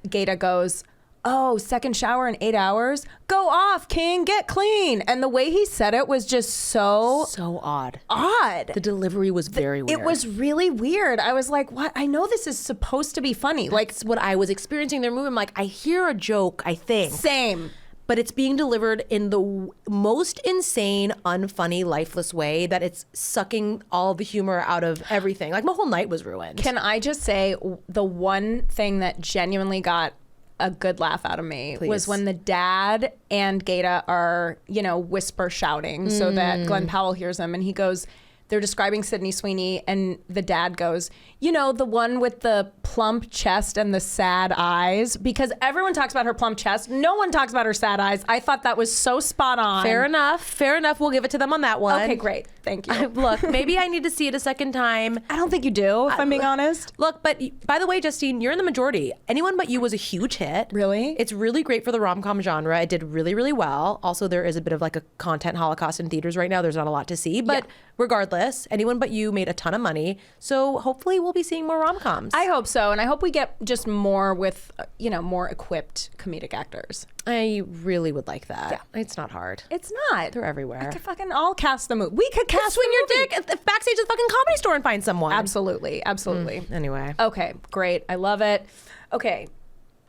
Gata goes, oh, second shower in 8 hours? Go off, King, get clean. And the way he said it was just so odd. The delivery was very weird. It was really weird. I was like, what? I know this is supposed to be funny. Like, what I was experiencing in their movie. I'm like, I hear a joke, I think. Same. But it's being delivered in the most insane, unfunny, lifeless way that it's sucking all the humor out of everything. Like, my whole night was ruined. Can I just say the one thing that genuinely got a good laugh out of me was when the dad and Gata are, you know, whisper shouting so that Glenn Powell hears them, and he goes, they're describing Sydney Sweeney, and the dad goes, you know, the one with the plump chest and the sad eyes, because everyone talks about her plump chest. No one talks about her sad eyes. I thought that was so spot on. Fair enough. We'll give it to them on that one. Okay, great. Thank you. Look, maybe I need to see it a second time. I don't think you do, if I'm being honest. Look, but by the way, Justine, you're in the majority. Anyone But You was a huge hit. Really? It's really great for the rom-com genre. It did really, really well. Also, there is a bit of like a content holocaust in theaters right now. There's not a lot to see, but regardless, Anyone But You made a ton of money. So hopefully we'll be seeing more rom-coms. I hope so. And I hope we get just more with, you know, more equipped comedic actors. I really would like that. Yeah. It's not hard. It's not. They're everywhere. I could fucking all cast the movie. We could cast Swing your the movie. dick backstage at the fucking Comedy Store and find someone. Absolutely. Absolutely. Anyway. Okay, great. I love it. Okay,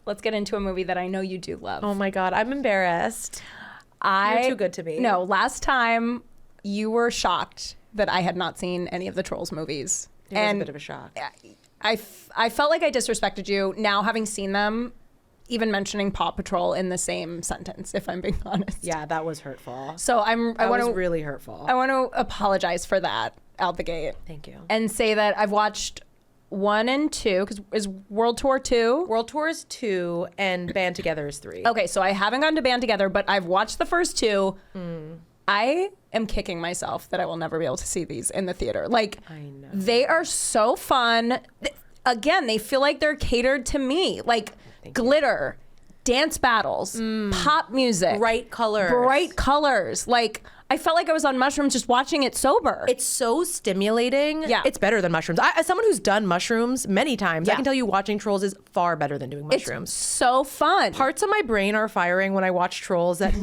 let's get into a movie that I know you do love. Oh my God, I'm embarrassed. You're too good to me. No, last time you were shocked that I had not seen any of the Trolls movies. It was a bit of a shock. I felt like I disrespected you now having seen them, even mentioning Paw Patrol in the same sentence, if I'm being honest. Yeah, that was hurtful. So I want to really hurtful. I want to apologize for that out the gate. Thank you. And say that I've watched 1 and 2, because is World Tour 2? World Tour is 2 and Band Together is 3. Okay, so I haven't gone to Band Together, but I've watched the first 2. I am kicking myself that I will never be able to see these in the theater. Like, I know. they are so fun. Again, they feel like they're catered to me. Like, glitter, dance battles, pop music. Bright colors. Like, I felt like I was on mushrooms just watching it sober. It's so stimulating. Yeah. It's better than mushrooms. As someone who's done mushrooms many times, Yeah. I can tell you watching Trolls is far better than doing mushrooms. It's so fun. Parts of my brain are firing when I watch Trolls that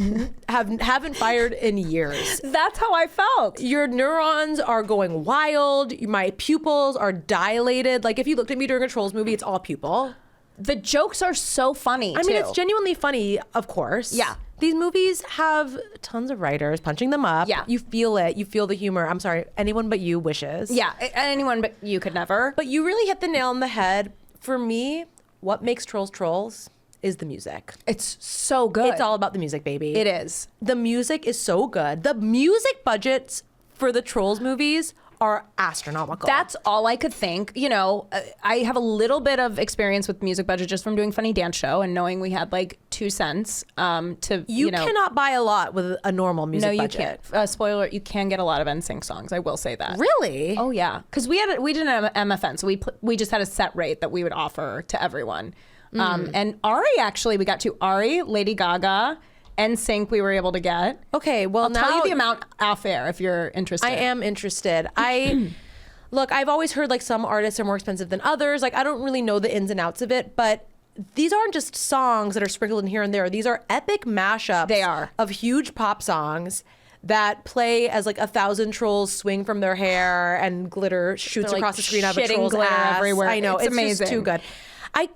haven't fired in years. That's how I felt. Your neurons are going wild. My pupils are dilated. Like if you looked at me during a Trolls movie, it's all pupil. The jokes are so funny, I mean, it's genuinely funny, of course. Yeah. These movies have tons of writers punching them up. Yeah. You feel it. You feel the humor. I'm sorry, anyone but you wishes. Yeah, anyone but you could never. But you really hit the nail on the head. For me, what makes Trolls Trolls is the music. It's so good. It's all about the music, baby. It is. The music is so good. The music budgets for the Trolls movies are astronomical. That's all I could think. You know, I have a little bit of experience with music budget just from doing Funny Dance Show and knowing we had like 2 cents to, you know. cannot buy a lot with a normal music budget. No, you can't. Spoiler, you can get a lot of NSYNC songs. I will say that. Really? Oh, yeah. Because we didn't have MFN, so we just had a set rate that we would offer to everyone. And Ari, actually, we got to Ari, Lady Gaga, NSYNC we were able to get. Okay, well, I'll now tell you the amount off air if you're interested. I am interested. Look, I've always heard like some artists are more expensive than others. Like I don't really know the ins and outs of it, but these aren't just songs that are sprinkled in here and there. These are epic mashups. They are. Of huge pop songs that play as like 1,000 trolls swing from their hair and glitter shoots They're, across like, the screen out of a shitting troll's glitter ass. everywhere. I know. It's It's amazing. just too good. I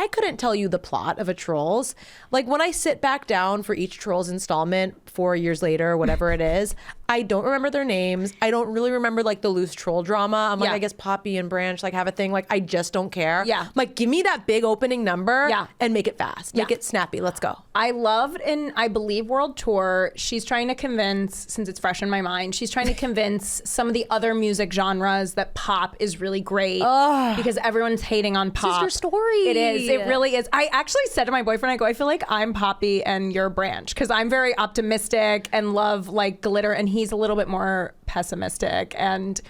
couldn't tell you the plot of a Trolls. Like when I sit back down for each Trolls installment 4 years later, whatever it is, I don't remember their names. I don't really remember like the loose troll drama. I'm like, Yeah. I guess Poppy and Branch like have a thing. Like I just don't care. Yeah. I'm like, give me that big opening number Yeah. and make it fast. Make Yeah. it snappy. Let's go. I loved in, I believe, World Tour, she's trying to convince, since it's fresh in my mind, she's trying to convince some of the other music genres that pop is really great because everyone's hating on pop. Sister Story. It is. It really is. I actually said to my boyfriend, I go, I feel like I'm Poppy and you're Branch because I'm very optimistic and love like glitter and he's a little bit more pessimistic and,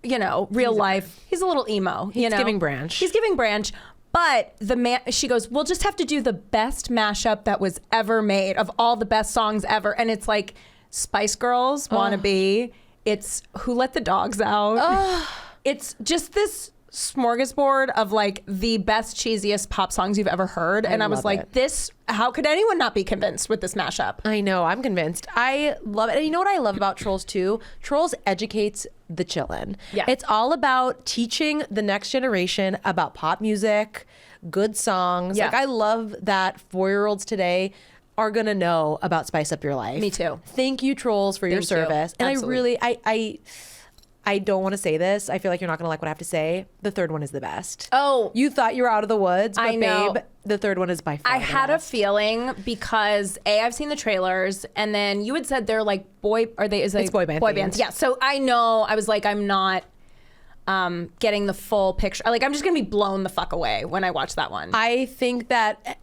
you know, real life. He's a little emo. He's giving Branch. He's giving Branch. But she goes, we'll just have to do the best mashup that was ever made of all the best songs ever. And it's like Spice Girls, Wannabe. It's Who Let the Dogs Out. It's just this smorgasbord of like the best, cheesiest pop songs you've ever heard. And I was love like, it. how could anyone not be convinced with this mashup? I know, I'm convinced. I love it. And you know what I love about Trolls too? Trolls educates the chillin'. Yeah. It's all about teaching the next generation about pop music, good songs. Yeah. Like I love that 4-year-olds today are gonna know about Spice Up Your Life. Me too. Thank you, Trolls, for your Thank you. service. And Absolutely. I don't want to say this. I feel like you're not going to like what I have to say. The third one is the best. Oh. You thought you were out of the woods, but I know. babe, the third one is by far I the had best. a feeling because I've seen the trailers and then you had said they're like It's boy band boy themed. bands. Yeah. So I know I was like, I'm not getting the full picture. Like I'm just going to be blown the fuck away when I watch that one. I think that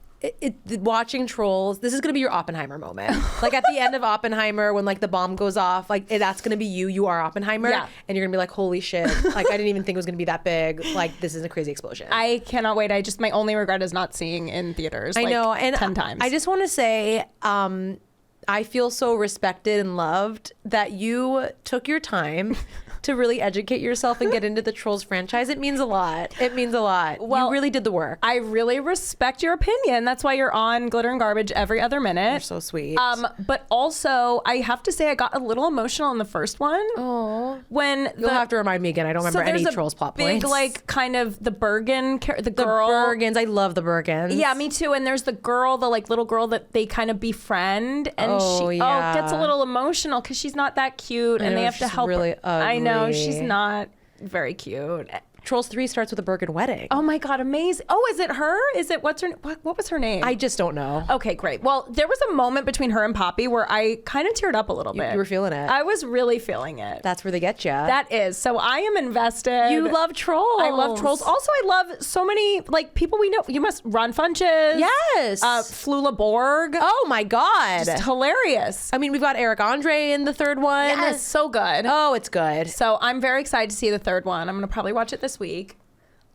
watching Trolls, this is gonna be your Oppenheimer moment. Like at the end of Oppenheimer, when like the bomb goes off, like that's gonna be you. You are Oppenheimer, Yeah. and you're gonna be like, holy shit! Like I didn't even think it was gonna be that big. Like this is a crazy explosion. I cannot wait. My only regret is not seeing in theaters. I know, and 10 times. I just want to say, I feel so respected and loved that you took your time to really educate yourself and get into the Trolls franchise. It means a lot. It means a lot. Well, you really did the work. I really respect your opinion. That's why you're on Glitter and Garbage every other minute. You're so sweet. But also, I have to say, I got a little emotional in the first one. Oh, When you'll have to remind me again. I don't remember any there's a Trolls plot big, points. like, kind of the Bergen, the the girl. Bergens. I love the Bergens. Yeah, me too. And there's the girl, the like little girl that they kind of befriend, and yeah. gets a little emotional because she's not that cute, and know, they have to she's help. really her. I know ugly. she's not very cute. Trolls 3 starts with a Bergen wedding. Oh my God, amazing. Oh, is it her? Is it, what was her name? I just don't know. Okay, great. Well, there was a moment between her and Poppy where I kind of teared up a little bit. You were feeling it. I was really feeling it. That's where they get you. That is. So I am invested. You love Trolls. I love Trolls. Also, I love so many like people we know. You must Ron Funches. Yes. Flula Borg. Oh my God. Just hilarious. I mean, we've got Eric Andre in the third one. Yes, so good. Oh, it's good. So I'm very excited to see the third one. I'm going to probably watch it this week.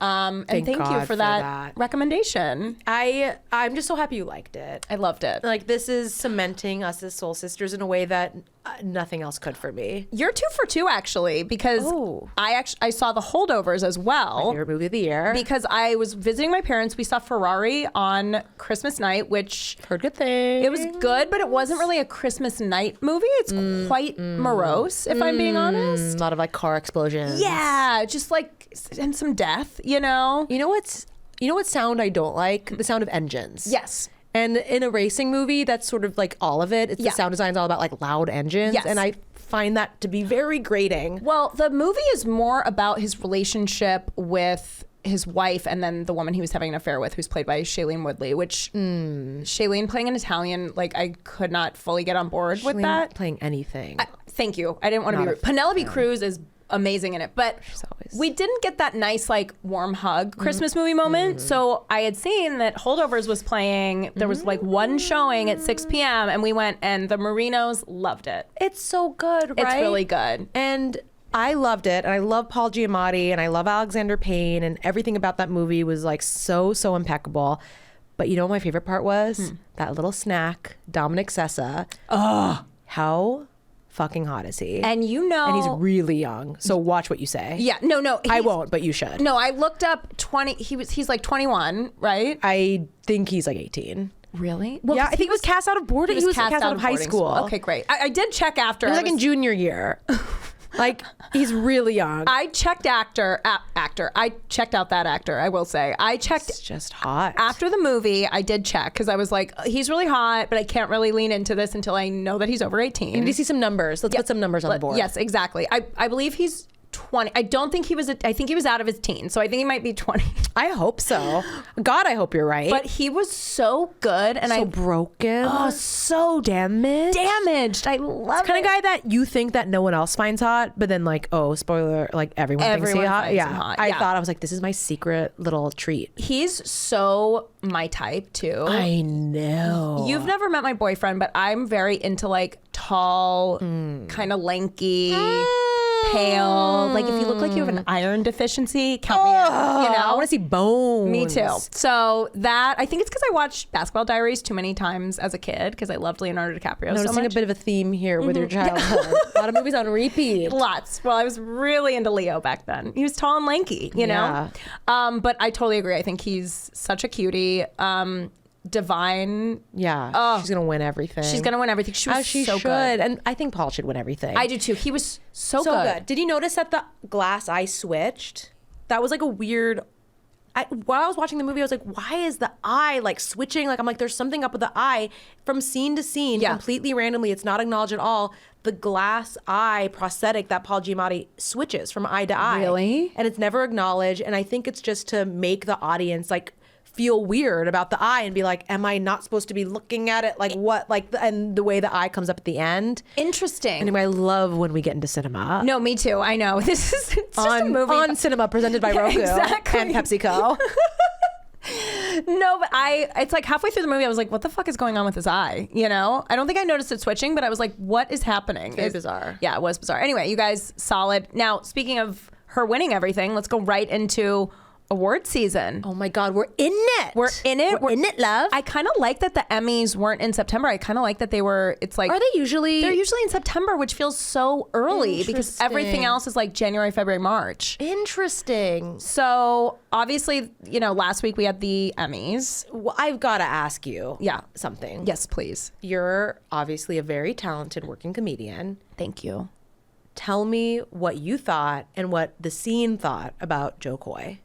And thank you God for that recommendation. I'm just so happy you liked it. I loved it. Like, this is cementing us as soul sisters in a way that nothing else could for me. You're 2 for 2 actually, because I saw The Holdovers as well. My favorite movie of the year. Because I was visiting my parents. We saw Ferrari on Christmas night, which heard good things. It was good, but it wasn't really a Christmas night movie. It's quite morose, if I'm being honest. A lot of like car explosions. Yeah, just like and some death. You know what sound I don't like? The sound of engines. Yes. And in a racing movie, that's sort of like all of it. It's the sound design's all about like loud engines. Yes. And I find that to be very grating. Well, the movie is more about his relationship with his wife and then the woman he was having an affair with, who's played by Shailene Woodley, which Shailene playing an Italian, like I could not fully get on board with that. Playing anything. Thank you. I didn't want to be rude. Penelope Cruz is amazing in it, but we didn't get that nice like warm hug Christmas movie moment. So I had seen that Holdovers was playing. There was like one showing at 6 p.m. and we went, and the Marinos loved it. It's so good, right? It's really good. And I loved it, and I love Paul Giamatti, and I love Alexander Payne, and everything about that movie was like so impeccable. But you know what my favorite part was? That little snack, Dominic Sessa. Oh, how fucking hot is he? And you know, and he's really young. So watch what you say. Yeah, no, I won't, but you should. No, I looked up 20. He's like 21, right? I think he's like 18. Really? Well, yeah, I think he was cast out of boarding. He was cast out of high school. Okay, great. I did check after. He was like in junior year. Like, he's really young. I checked actor. I checked out that actor, I will say. I checked. It's just hot. After the movie, I did check because I was like, he's really hot, but I can't really lean into this until I know that he's over 18. You need to see some numbers. Let's put some numbers on the board. Yes, exactly. I believe he's 20. I don't think he was, I think he was out of his teens. So I think he might be 20. I hope so. God, I hope you're right. But he was so good. And so broken. Oh, so damaged. I love it's kind of guy that you think that no one else finds hot, but then like, oh, spoiler, like everyone thinks he's hot. Yeah. I thought, I was like, this is my secret little treat. He's so my type too. I know. You've never met my boyfriend, but I'm very into like tall, kind of lanky, pale. Like if you look like you have an iron deficiency, count me in. You know, I want to see bones. Me too. So that, I think it's because I watched Basketball Diaries too many times as a kid because I loved Leonardo DiCaprio so much. A bit of a theme here with your childhood. A lot of movies on repeat. Lots. Well, I was really into Leo back then. He was tall and lanky, you know? But I totally agree. I think he's such a cutie. Divine. Yeah. She's going to win everything. She's going to win everything. She was she so should. good. And I think Paul should win everything. I do too. He was so good. Did you notice that the glass eye switched? That was like a weird... while I was watching the movie, I was like, why is the eye like switching? Like, I'm like, there's something up with the eye. From scene to scene, completely randomly, it's not acknowledged at all. The glass eye prosthetic that Paul Giamatti switches from eye to eye. Really? And it's never acknowledged. And I think it's just to make the audience like feel weird about the eye and be like, am I not supposed to be looking at it? Like what? Like, and the way the eye comes up at the end. Interesting. Anyway, I love when we get into cinema. No, me too. I know. This is it's just a movie. On cinema presented by Roku and PepsiCo. No, but it's like halfway through the movie, I was like, what the fuck is going on with his eye? You know? I don't think I noticed it switching, but I was like, what is happening? It's bizarre. Yeah, it was bizarre. Anyway, you guys, solid. Now, speaking of her winning everything, let's go right into award season. Oh my God, we're in it. We're in it, love. I kind of like that the Emmys weren't in September. I kind of like that they were, it's like... Are they usually? They're usually in September, which feels so early because everything else is like January, February, March. Interesting. So obviously, you know, last week we had the Emmys. Well, I've got to ask you something. Yes, please. You're obviously a very talented working comedian. Thank you. Tell me what you thought and what the scene thought about Joe Coy.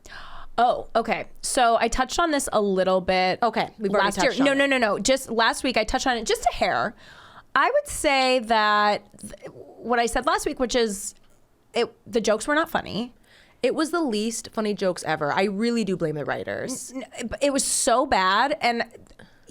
Oh, okay. So I touched on this a little bit. Okay, we've already touched on it. No. Just last week I touched on it just a hair. I would say that what I said last week, which is the jokes were not funny. It was the least funny jokes ever. I really do blame the writers. It was so bad. And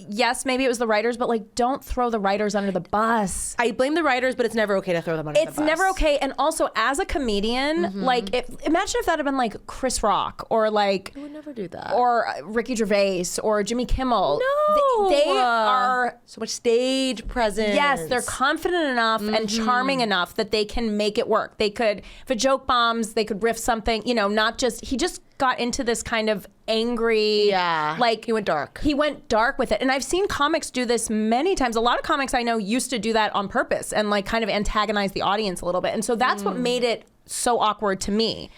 yes, maybe it was the writers, but like, don't throw the writers under the bus. I blame the writers, but it's never okay to throw them under the bus. It's never okay. And also, as a comedian, like, imagine if that had been like Chris Rock or like, I would never do that. or Ricky Gervais or Jimmy Kimmel. No, they are so much stage presence. Yes, they're confident enough and charming enough that they can make it work. They could, if a joke bombs, they could riff something. You know, not just he just got into this kind of angry, like he went dark. He went dark with it. And I've seen comics do this many times. A lot of comics I know used to do that on purpose and like kind of antagonize the audience a little bit. And so that's what made it so awkward to me.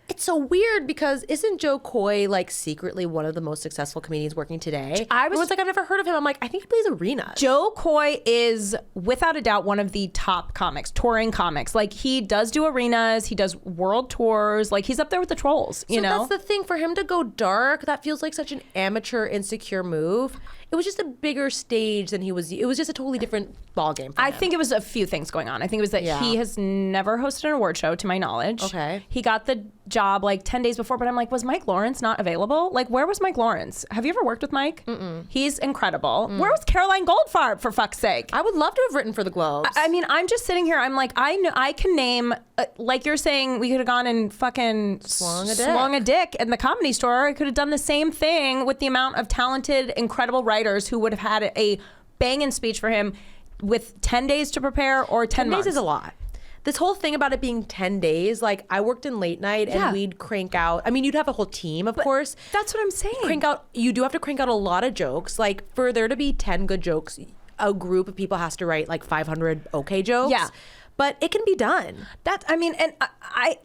It's so weird because isn't Joe Coy like secretly one of the most successful comedians working today? I was like, I've never heard of him. I'm like, I think he plays arenas. Joe Coy is without a doubt one of the top comics, touring comics. Like he does do arenas, he does world tours. Like he's up there with the trolls. You know, that's the thing for him to go dark. That feels like such an amateur, insecure move. It was just a bigger stage than he was. It was just a totally different ballgame. I think it was a few things going on. I think it was that he has never hosted an award show, to my knowledge. Okay. He got the job like 10 days before, but I'm like, was Mike Lawrence not available? Like, where was Mike Lawrence? Have you ever worked with Mike? He's incredible. Where was Caroline Goldfarb, for fuck's sake? I would love to have written for the Globes. I mean, I'm just sitting here. I'm like, I know I can name, like you're saying, we could have gone and fucking swung a dick in the Comedy Store. I could have done the same thing with the amount of talented, incredible writers who would have had a banging speech for him with 10 days to prepare or 10 months. 10 days is a lot. This whole thing about it being 10 days, like I worked in late night and we'd crank out. I mean, you'd have a whole team, of course. That's what I'm saying. You do have to crank out a lot of jokes. Like for there to be 10 good jokes, a group of people has to write like 500 okay jokes. Yeah. But it can be done. I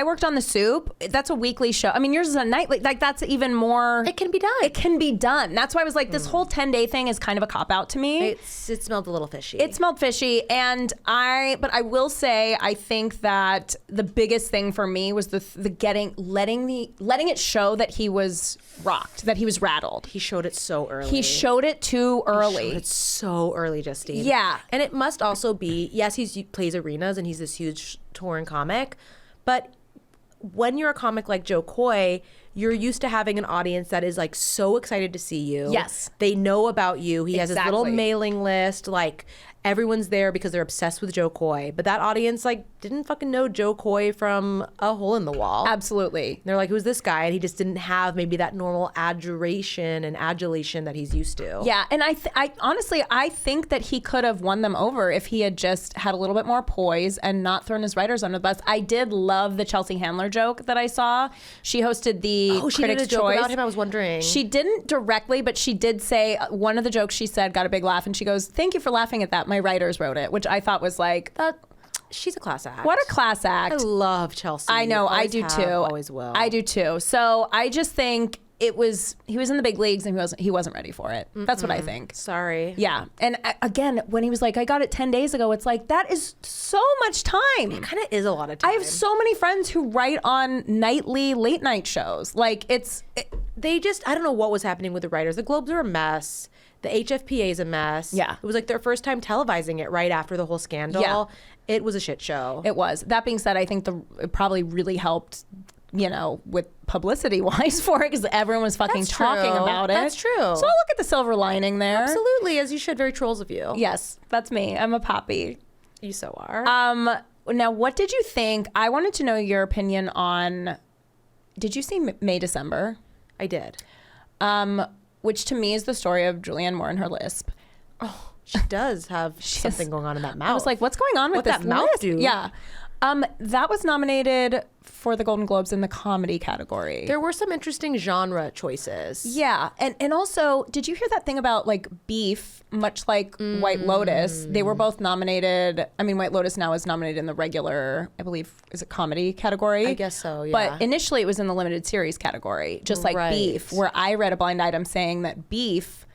worked on The Soup. That's a weekly show. I mean, yours is a nightly. Like that's even more. It can be done. It can be done. That's why I was like, this whole 10-day thing is kind of a cop out to me. It smelled a little fishy. It smelled fishy, but I will say, I think that the biggest thing for me was the letting it show that he was rocked, that he was rattled. He showed it so early. He showed it too early. He showed it so early, Justine. Yeah, and it must also be he plays arenas and he's this huge touring comic, but when you're a comic like Joe Coy, you're used to having an audience that is like so excited to see you. Yes. They know about you. He has his little mailing list. Like everyone's there because they're obsessed with Joe Coy. But that audience like didn't fucking know Joe Coy from a hole in the wall. Absolutely. And they're like, who's this guy? And he just didn't have maybe that normal adoration and adulation that he's used to. Yeah. And I honestly think that he could have won them over if he had just had a little bit more poise and not thrown his writers under the bus. I did love the Chelsea Handler joke that I saw. She hosted the she did a joke Choice. About him. I was wondering. She didn't directly, but she did say one of the jokes she said got a big laugh, and she goes, "Thank you for laughing at that. My writers wrote it," which I thought was like, she's a class act. What a class act. I love Chelsea. I know, I do too. Always will. I do too. So I just think he was in the big leagues and he wasn't ready for it. That's what I think. Sorry. Yeah. And again, when he was like, I got it 10 days ago, it's like, that is so much time. It kind of is a lot of time. I have so many friends who write on nightly late night shows. Like I don't know what was happening with the writers. The Globes are a mess. The HFPA is a mess. Yeah. It was like their first time televising it right after the whole scandal. Yeah. It was a shit show. It was. That being said, I think it probably really helped, with publicity wise for it because everyone was fucking talking about it. That's true. So I'll look at the silver lining there. Absolutely, as you should. Very trolls of you. Yes, that's me. I'm a poppy. You so are. Now, what did you think? I wanted to know your opinion on. Did you see May December? I did. Which to me is the story of Julianne Moore and her lisp. Oh, she does have something going on in that mouth. I was like, what's going on with this that mouth lisp? do? Yeah. That was nominated for the Golden Globes in the comedy category. There were some interesting genre choices. Yeah. And also, did you hear that thing about like Beef, much like White Lotus? They were both nominated. I mean, White Lotus now is nominated in the regular, I believe, is it comedy category? I guess so, yeah. But initially it was in the limited series category, just like Beef, where I read a blind item saying that Beef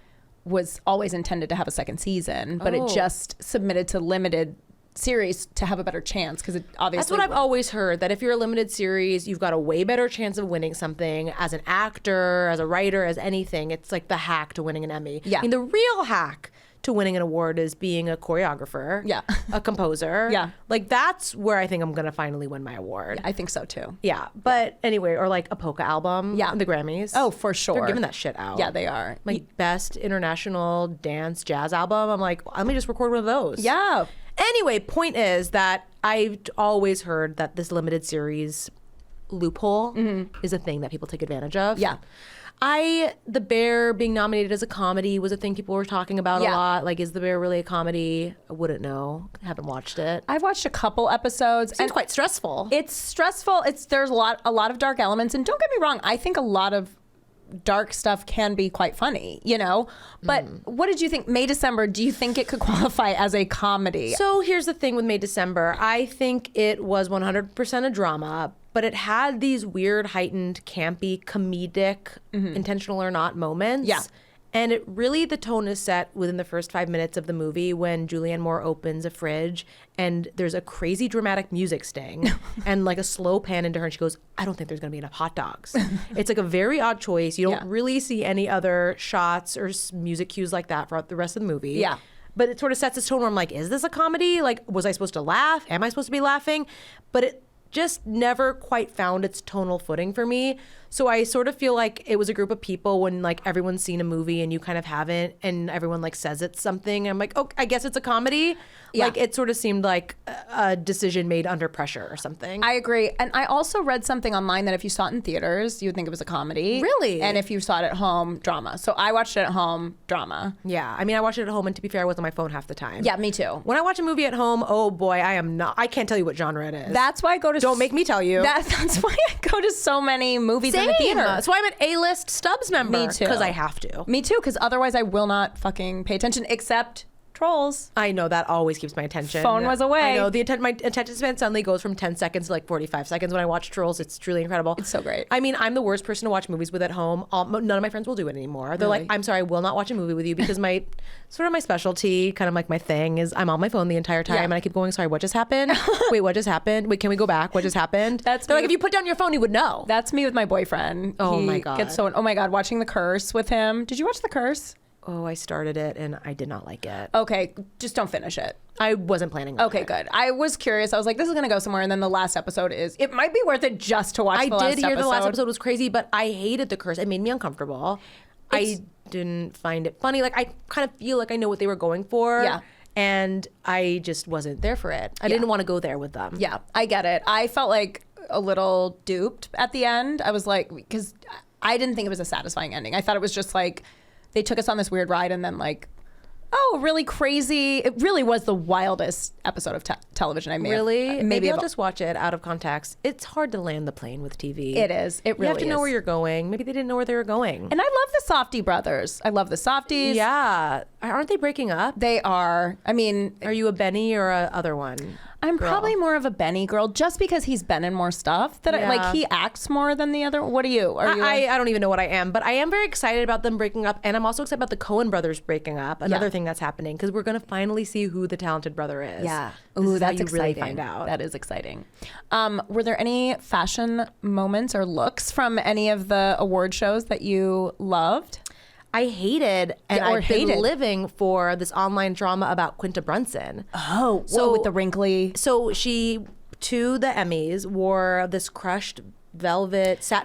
was always intended to have a second season, but it just submitted to limited series to have a better chance because it obviously that's what I've always heard, that if you're a limited series you've got a way better chance of winning something as an actor, as a writer, as anything. It's like the hack to winning an Emmy. Yeah. I mean, the real hack to winning an award is being a choreographer, Yeah. a composer. Yeah. Like that's where I think I'm gonna finally win my award. I think so too. Yeah, but anyway, or like a polka album. Yeah. The Grammys. Oh, for sure. They're giving that shit out. Yeah, they are. Like best international dance jazz album. I'm like, let me just record one of those. Yeah. Anyway, point is that I've always heard that this limited series loophole is a thing that people take advantage of. Yeah. The Bear being nominated as a comedy was a thing people were talking about a Yeah. lot. Like, is The Bear really a comedy? I wouldn't know. I haven't watched it. I've watched a couple episodes. Seems quite stressful. It's stressful. There's a lot of dark elements, and don't get me wrong, I think a lot of dark stuff can be quite funny, you know? But what did you think? May December, do you think it could qualify as a comedy? So here's the thing with May December. I think it was 100% a drama, but it had these weird, heightened, campy, comedic, intentional or not moments. Yeah. And it really, the tone is set within the first 5 minutes of the movie when Julianne Moore opens a fridge and there's a crazy dramatic music sting and like a slow pan into her and she goes, I don't think there's going to be enough hot dogs. It's like a very odd choice. You don't really see any other shots or music cues like that throughout the rest of the movie. Yeah. But it sort of sets this tone where I'm like, is this a comedy? Like, was I supposed to laugh? Am I supposed to be laughing? But it just never quite found its tonal footing for me. So I sort of feel like it was a group of people when like everyone's seen a movie and you kind of haven't, and everyone like says it's something. I'm like, oh, I guess it's a comedy. Yeah. Like it sort of seemed like a decision made under pressure or something. I agree. And I also read something online that if you saw it in theaters, you would think it was a comedy. Really? And if you saw it at home, drama. So I watched it at home, drama. Yeah. I mean, I watched it at home and to be fair, I was on my phone half the time. Yeah, me too. When I watch a movie at home, oh boy, I can't tell you what genre it is. That's why I go to... Don't make me tell you. That's why I go to so many movies in the Same. theater. That's why I'm an A-list Stubbs member. Me too. Because I have to. Me too, because otherwise I will not fucking pay attention, except Trolls. I know, that always keeps my attention. Phone was away. I know, my attention span suddenly goes from 10 seconds to like 45 seconds when I watch Trolls. It's truly incredible. It's so great. I mean, I'm the worst person to watch movies with at home. None of my friends will do it anymore. They're Really? like, I'm sorry, I will not watch a movie with you because my specialty, kind of like my thing is I'm on my phone the entire time and I keep going, sorry, what just happened? Wait, what just happened? Wait, can we go back? What just happened? They're like, if you put down your phone, you would know. That's me with my boyfriend. Oh He my God. Gets so, oh my God, watching The Curse with him. Did you watch The Curse? Oh, I started it and I did not like it. Okay, just don't finish it. I wasn't planning on Okay, it. good. I was curious. I was like, this is going to go somewhere. And then the last episode it might be worth it just to watch I the last did hear episode. the last episode was crazy, but I hated The Curse. It made me uncomfortable. I didn't find it funny. Like, I kind of feel like I know what they were going for. Yeah. And I just wasn't there for it. I didn't want to go there with them. Yeah, I get it. I felt like a little duped at the end. I was like, because I didn't think it was a satisfying ending. I thought it was just like, they took us on this weird ride and then like, oh, really crazy. It really was the wildest episode of television I made. Really? Maybe I'll just watch it out of context. It's hard to land the plane with TV. It is. It really is. You have to know where you're going. Maybe they didn't know where they were going. And I love the Softy brothers. I love the Softies. Yeah. Aren't they breaking up? They are. I mean, Are you a Benny or a other one? I'm girl? probably more of a Benny girl just because he's been in more stuff that Yeah. he acts more than the other. What are you? Are you? I don't even know what I am, but I am very excited about them breaking up, and I'm also excited about the Coen brothers breaking up. Another thing that's happening because we're going to finally see who the talented brother is. Yeah. This Ooh, is how that's you exciting. really find out. That is exciting. Were there any fashion moments or looks from any of the award shows that you loved? I hated, and Yeah, or I've been hated. living for this online drama about Quinta Brunson. Oh, So- with the wrinkly. So she, to the Emmys, wore this crushed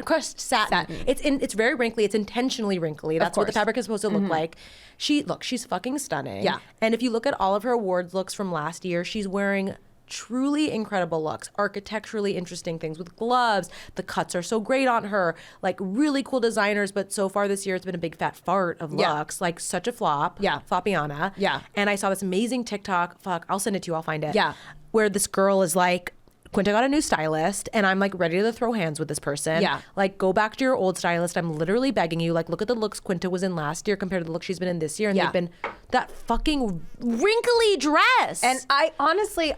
crushed satin. It's very wrinkly. It's intentionally wrinkly. That's what the course. fabric is supposed to look like. She's fucking stunning. Yeah. And if you look at all of her awards looks from last year, she's wearing truly incredible looks, architecturally interesting things with gloves. The cuts are so great on her, like really cool designers. But so far this year, it's been a big fat fart of Yeah. looks, like such a flop. Yeah. Flopiana. Yeah. And I saw this amazing TikTok. Fuck, I'll send it to you. I'll find it. Yeah. Where this girl is like, Quinta got a new stylist and I'm like ready to throw hands with this person. Yeah. Like, go back to your old stylist. I'm literally begging you. Like, look at the looks Quinta was in last year compared to the look she's been in this year. And Yeah. they've been that fucking wrinkly dress. And I honestly,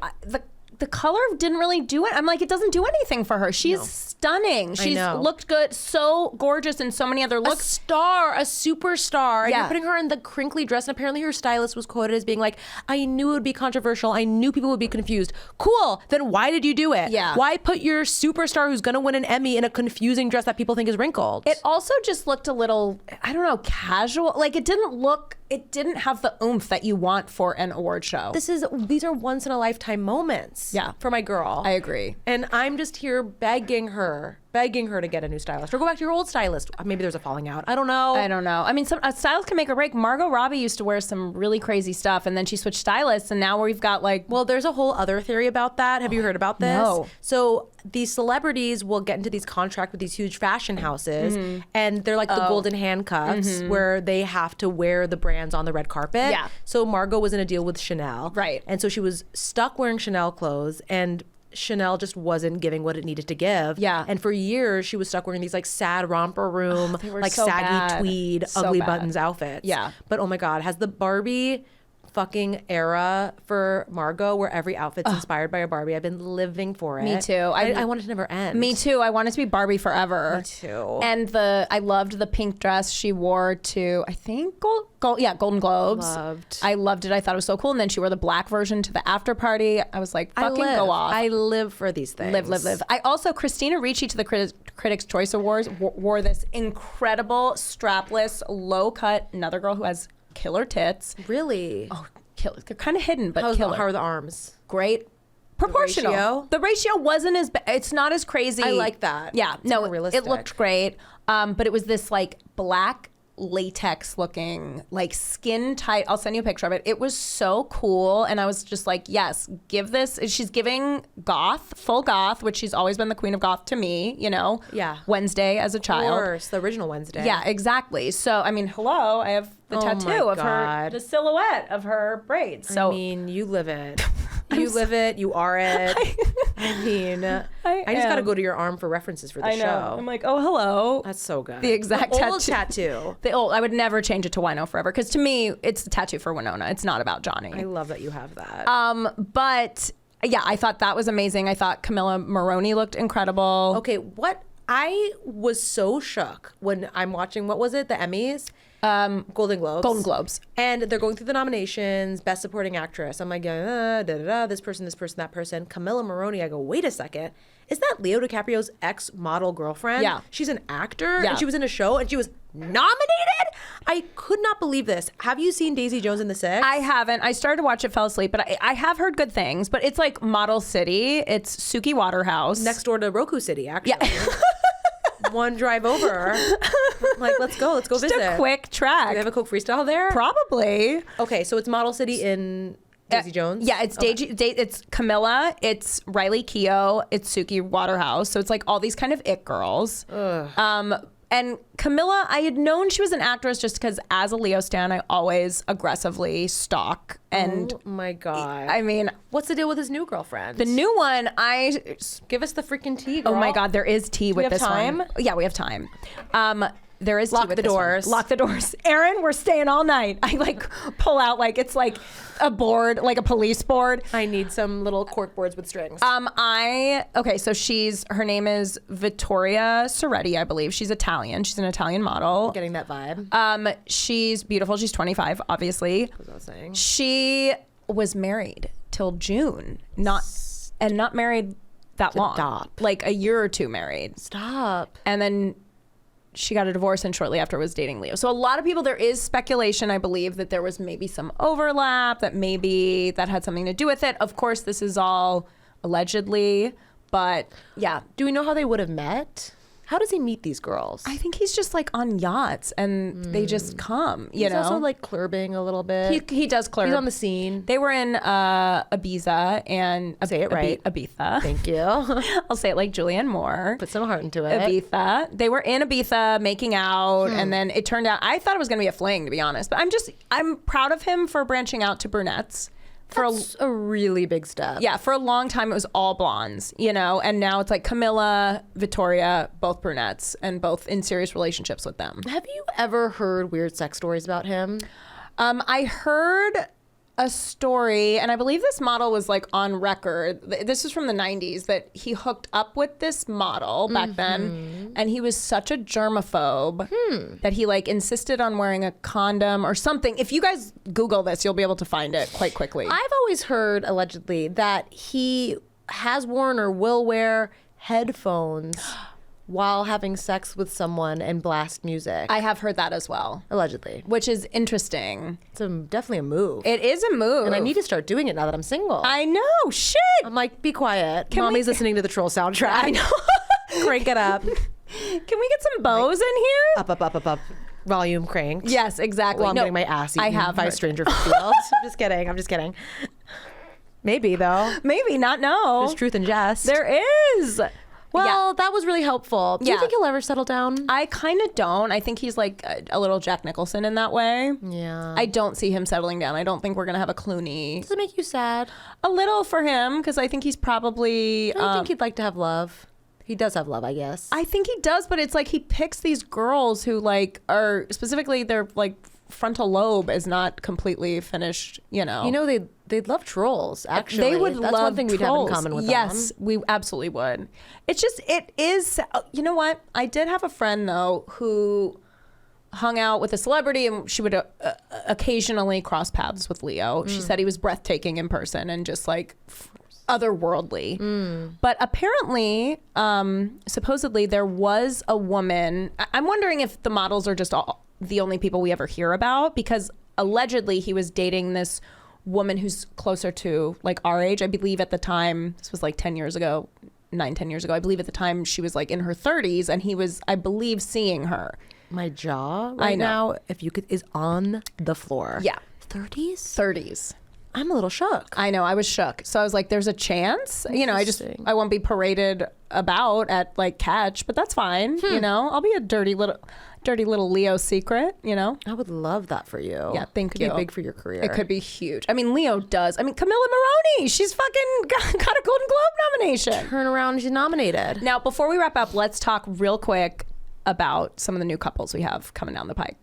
the color didn't really do it. I'm like, it doesn't do anything for her. She's stunning. She's know. looked good, so gorgeous in so many other a looks. star, a superstar. And Yeah. you're putting her in the crinkly dress. And apparently her stylist was quoted as being like, I knew it would be controversial. I knew people would be confused. Cool. Then why did you do it? Yeah. Why put your superstar who's going to win an Emmy in a confusing dress that people think is wrinkled? It also just looked a little, I don't know, casual. Like, it didn't look it didn't have the oomph that you want for an award show. These are once in a lifetime moments. Yeah. For my girl. I agree. And I'm just here begging her to get a new stylist or go back to your old stylist. Maybe there's a falling out. I don't know. I mean, a stylist can make or break. Margot Robbie used to wear some really crazy stuff, and then she switched stylists, and now we've got like... Well, there's a whole other theory about that. Have you heard about this? No. So these celebrities will get into these contracts with these huge fashion houses, and they're like the golden handcuffs where they have to wear the brands on the red carpet. Yeah. So Margot was in a deal with Chanel. Right. And so she was stuck wearing Chanel clothes, and Chanel just wasn't giving what it needed to give. Yeah. And for years, she was stuck wearing these like sad romper room, like so saggy bad. tweed, So ugly bad. buttons outfits. Yeah. But oh my God, has the Barbie fucking era for Margot where every outfit's inspired by a Barbie. I've been living for it. Me too. I want it to never end. Me too. I want it to be Barbie forever. Me too. And I loved the pink dress she wore to, I think, Golden Globes. I loved it. I thought it was so cool. And then she wore the black version to the after party. I was like, fucking go off. I live for these things. Live. I also, Christina Ricci to the Critics' Choice Awards wore this incredible strapless, low-cut, another girl who has killer tits. Really? Oh, killer. They're kind of hidden, but How killer. are the arms? Great. Proportional. The ratio wasn't as bad. It's not as crazy. I like that. Yeah. It's no, more realistic. it looked great. But it was this like black latex looking, like skin tight. I'll send you a picture of it. It was so cool. And I was just like, yes, give this. She's giving goth, full goth, which she's always been the queen of goth to me, you know? Yeah. Wednesday as a child. Of course, the original Wednesday. Yeah, exactly. So, I mean, hello, I have the tattoo of her, the silhouette of her braids. So, I mean, you live it. You live it. You are it. I mean, I just got to go to your arm for references for the show. I'm like, oh, hello. That's so good. The exact old tattoo. The old. I would never change it to Wino forever because to me, it's the tattoo for Winona. It's not about Johnny. I love that you have that. But yeah, I thought that was amazing. I thought Camilla Maroney looked incredible. Okay, what I was so shook when I'm watching, what was it, the Emmys? Golden Globes. Golden Globes. And they're going through the nominations, Best Supporting Actress. I'm like, this person, that person. Camilla Maroney, I go, wait a second. Is that Leo DiCaprio's ex-model girlfriend? Yeah. She's an actor, Yeah. and she was in a show, and she was nominated? I could not believe this. Have you seen Daisy Jones and the Six? I haven't. I started to watch it, fell asleep, but I have heard good things. But it's like Model City. It's Suki Waterhouse. Next door to Roku City, actually. Yeah. One drive over. Like, let's go Just visit. a quick track. Do they have a Coke Freestyle there? Probably. Okay, so it's Model City in Daisy Jones? Yeah, it's it's Camilla, it's Riley Keough, it's Suki Waterhouse. So it's like all these kind of it girls. And Camilla, I had known she was an actress just because as a Leo stan, I always aggressively stalk. And oh my God. I mean, what's the deal with his new girlfriend? the new one, Give us the freaking tea, girl. oh my God, there is tea with have this time? one. Yeah, we have time. There is Lock tea with the this one. doors. Lock the doors. Aaron, we're staying all night. I like pull out like it's like a board, like a police board. I need some little cork boards with strings. Okay, so her name is Vittoria Soretti, I believe. She's Italian. She's an Italian model. Getting that vibe. She's beautiful. She's 25, obviously. What was I saying? She was married till June, not married that long. Stop. Like a year or two married. Stop. And then she got a divorce and shortly after was dating Leo. So a lot of people, there is speculation, I believe, that there was maybe some overlap, that maybe that had something to do with it. Of course, this is all allegedly, but yeah. Do we know how they would have met? How does he meet these girls? I think he's just like on yachts and they just come, you He's know? also like clurbing a little bit. He does club. He's on the scene. They were in Ibiza and Say it right. Ibiza. Thank you. I'll say it like Julianne Moore. Put some heart into it. Ibiza. They were in Ibiza making out, and then it turned out, I thought it was going to be a fling, to be honest. But I'm proud of him for branching out to brunettes. That's a really big step. Yeah, for a long time it was all blondes, you know, and now it's like Camilla, Vittoria, both brunettes, and both in serious relationships with them. Have you ever heard weird sex stories about him? I heard a story, and I believe this model was like on record. This is from the 90s, that he hooked up with this model back then, and he was such a germaphobe that he like insisted on wearing a condom or something. If you guys Google this, you'll be able to find it quite quickly. I've always heard, allegedly, that he has worn or will wear headphones while having sex with someone and blast music. I have heard that as well. Allegedly. Which is interesting. It's definitely a move. It is a move. And I need to start doing it now that I'm single. I know. Shit. I'm like, be quiet. Mommy's listening to the Troll soundtrack. I know. Crank it up. Can we get some bows in here? Up. Volume cranked. Yes, exactly. Well, I'm getting my ass eaten by heard. Stranger Fields. I'm just kidding. Maybe, though. Maybe, not know. There's truth in jest. There is. Well, that was really helpful. Do you Yeah. think he'll ever settle down? I kind of don't. I think he's like a little Jack Nicholson in that way. Yeah. I don't see him settling down. I don't think we're going to have a Clooney. Does it make you sad? A little for him, because I think he's probably... I think he'd like to have love. He does have love, I guess. I think he does, but it's like he picks these girls who like are specifically their like frontal lobe is not completely finished, you know. You know, they'd love trolls, actually. They would That's love one thing we'd have in trolls. common with Yes, them. we absolutely would. It's just, it is, you know what? I did have a friend, though, who hung out with a celebrity, and she would occasionally cross paths with Leo. She said he was breathtaking in person and just like otherworldly. But apparently, supposedly, there was a woman. I'm wondering if the models are just the only people we ever hear about, because allegedly he was dating this woman who's closer to like our age. I believe at the time, this was like 10 years ago, 10 years ago. I believe at the time she was like in her 30s, and he was, I believe, seeing her. My jaw I right know. now, if you could, is on the floor. Yeah. 30s? 30s. I'm a little shook. I know, I was shook. So I was like, there's a chance. You know, Interesting. I won't be paraded about at like Catch, but that's fine. You know, I'll be a dirty little Leo secret, you know? I would love that for you. Yeah, thank Could you. be big for your career. It could be huge. I mean, Leo does. I mean, Camilla Maroney, she's fucking got a Golden Globe nomination. Turn around, she's nominated. Now, before we wrap up, let's talk real quick about some of the new couples we have coming down the pike.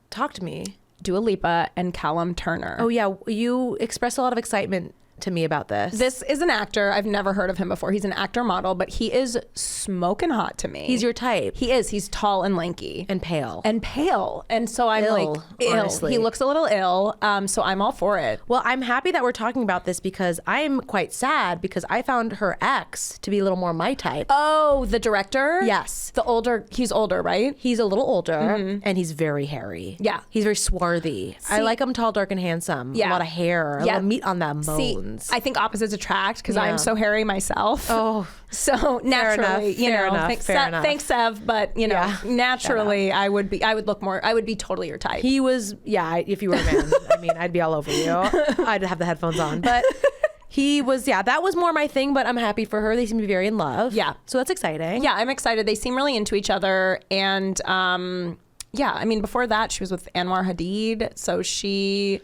Talk to me. Dua Lipa and Callum Turner. Oh, yeah. You expressed a lot of excitement to me about this. This is an actor. I've never heard of him before. He's an actor model, but he is smoking hot to me. He's your type. He is. He's tall and lanky. And pale. And so I'm Ill, like, ill. honestly. He looks a little ill. So I'm all for it. Well, I'm happy that we're talking about this because I am quite sad because I found her ex to be a little more my type. Oh, the director? Yes. He's older, right? He's a little older and he's very hairy. Yeah. He's very swarthy. I like him tall, dark, and handsome. Yeah. A lot of hair. A lot of meat on that bones. See, I think opposites attract because Yeah. I'm so hairy myself. Oh. So naturally, Fair enough. Fair enough. Thanks, Sev, but you know, Yeah. naturally, I would be totally your type. He was, if you were a man, I mean, I'd be all over you. I'd have the headphones on. But he was, that was more my thing, but I'm happy for her. They seem to be very in love. Yeah. So that's exciting. Yeah, I'm excited. They seem really into each other. And yeah, I mean, before that, she was with Anwar Hadid. So she,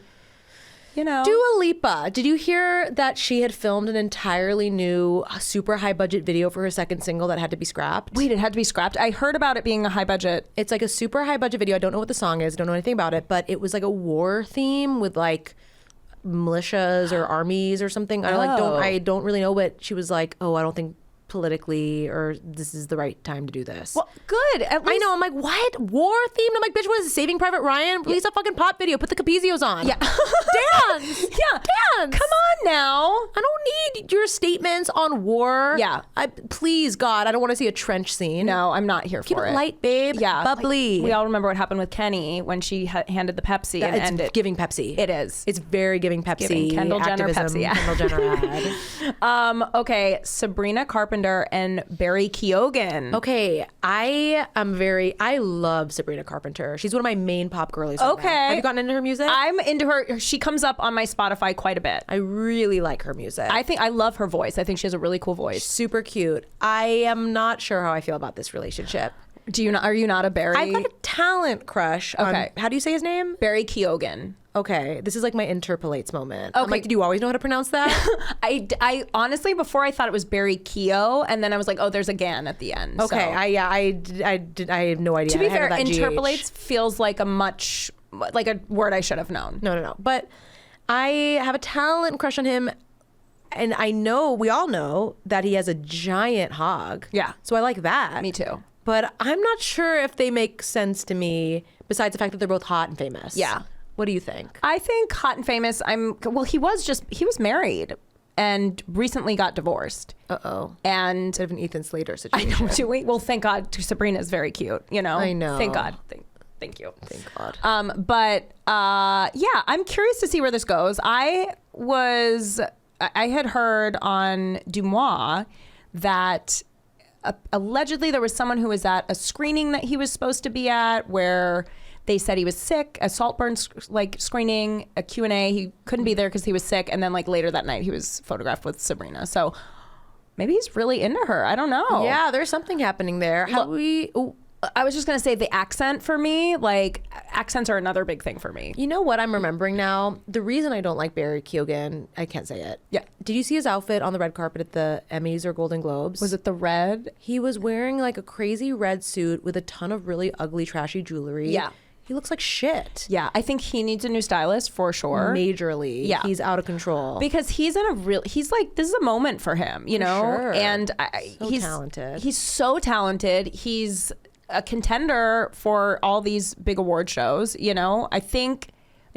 you know. Dua Lipa, did you hear that she had filmed an entirely new, super high budget video for her second single that had to be scrapped? Wait, it had to be scrapped? I heard about it being a high budget. It's like a super high budget video. I don't know what the song is. I don't know anything about it, but it was like a war theme with like militias or armies or something. I don't really know, but she was like, I don't think politically or this is the right time to do this. Well, good. At least, I know. I'm like, what? War themed? I'm like, bitch, what is it? Saving Private Ryan? Release a fucking pop video. Put the Capizios on. Yeah. Dance. Yeah. Dance. Come on now. I don't need your statements on war. Yeah. Please, God, I don't want to see a trench scene. No, I'm not here Keep for it it. light, babe. Yeah. Bubbly. We all remember what happened with Kenny when she handed the Pepsi and it's ended. giving Pepsi. It is. It's very giving Pepsi. Giving Kendall Jenner activism, Pepsi, yeah. Kendall Jenner ad. Okay, Sabrina Carpenter and Barry Keoghan. Okay, I love Sabrina Carpenter. She's one of my main pop girlies. right now. Okay. Have you gotten into her music? I'm into her. She comes up on my Spotify quite a bit. I really like her music. I love her voice. I think she has a really cool voice. Super cute. I am not sure how I feel about this relationship. Are you not a Barry? I've got a talent crush on, Okay. how do you say his name? Barry Keoghan. Okay, this is like my interpolates moment. Okay. I'm like, did you always know how to pronounce that? I honestly, before I thought it was Barry Keogh, and then I was like, oh, there's a Gan at the end. Okay, So. I have no idea. To be I had fair, that GH. interpolates feels like a word I should have known. No. But I have a talent crush on him. And we all know that he has a giant hog. Yeah. So I like that. Me too. But I'm not sure if they make sense to me, besides the fact that they're both hot and famous. Yeah. What do you think? I think Hot and Famous, he was married. and recently got divorced. Uh-oh. And Instead of an Ethan Slater I situation. know, do we? Well, thank God. Sabrina's very cute, you know? I know. Thank God. Thank you. Thank God. Yeah, I'm curious to see where this goes. I had heard on Dumois that allegedly there was someone who was at a screening that he was supposed to be at where they said he was sick, a Saltburn screening, a Q&A. He couldn't be there because he was sick. And then later that night he was photographed with Sabrina. So maybe he's really into her. I don't know. Yeah, there's something happening there. I was just going to say the accent for me, accents are another big thing for me. You know what I'm remembering now? The reason I don't like Barry Keoghan, I can't say it. Yeah. Did you see his outfit on the red carpet at the Emmys or Golden Globes? Was it the red? He was wearing a crazy red suit with a ton of really ugly, trashy jewelry. Yeah. He looks like shit. Yeah, I think he needs a new stylist for sure. Majorly. Yeah. He's out of control. Because he's in this is a moment for him, you know? Sure. And he's talented. He's so talented. He's a contender for all these big award shows, you know? I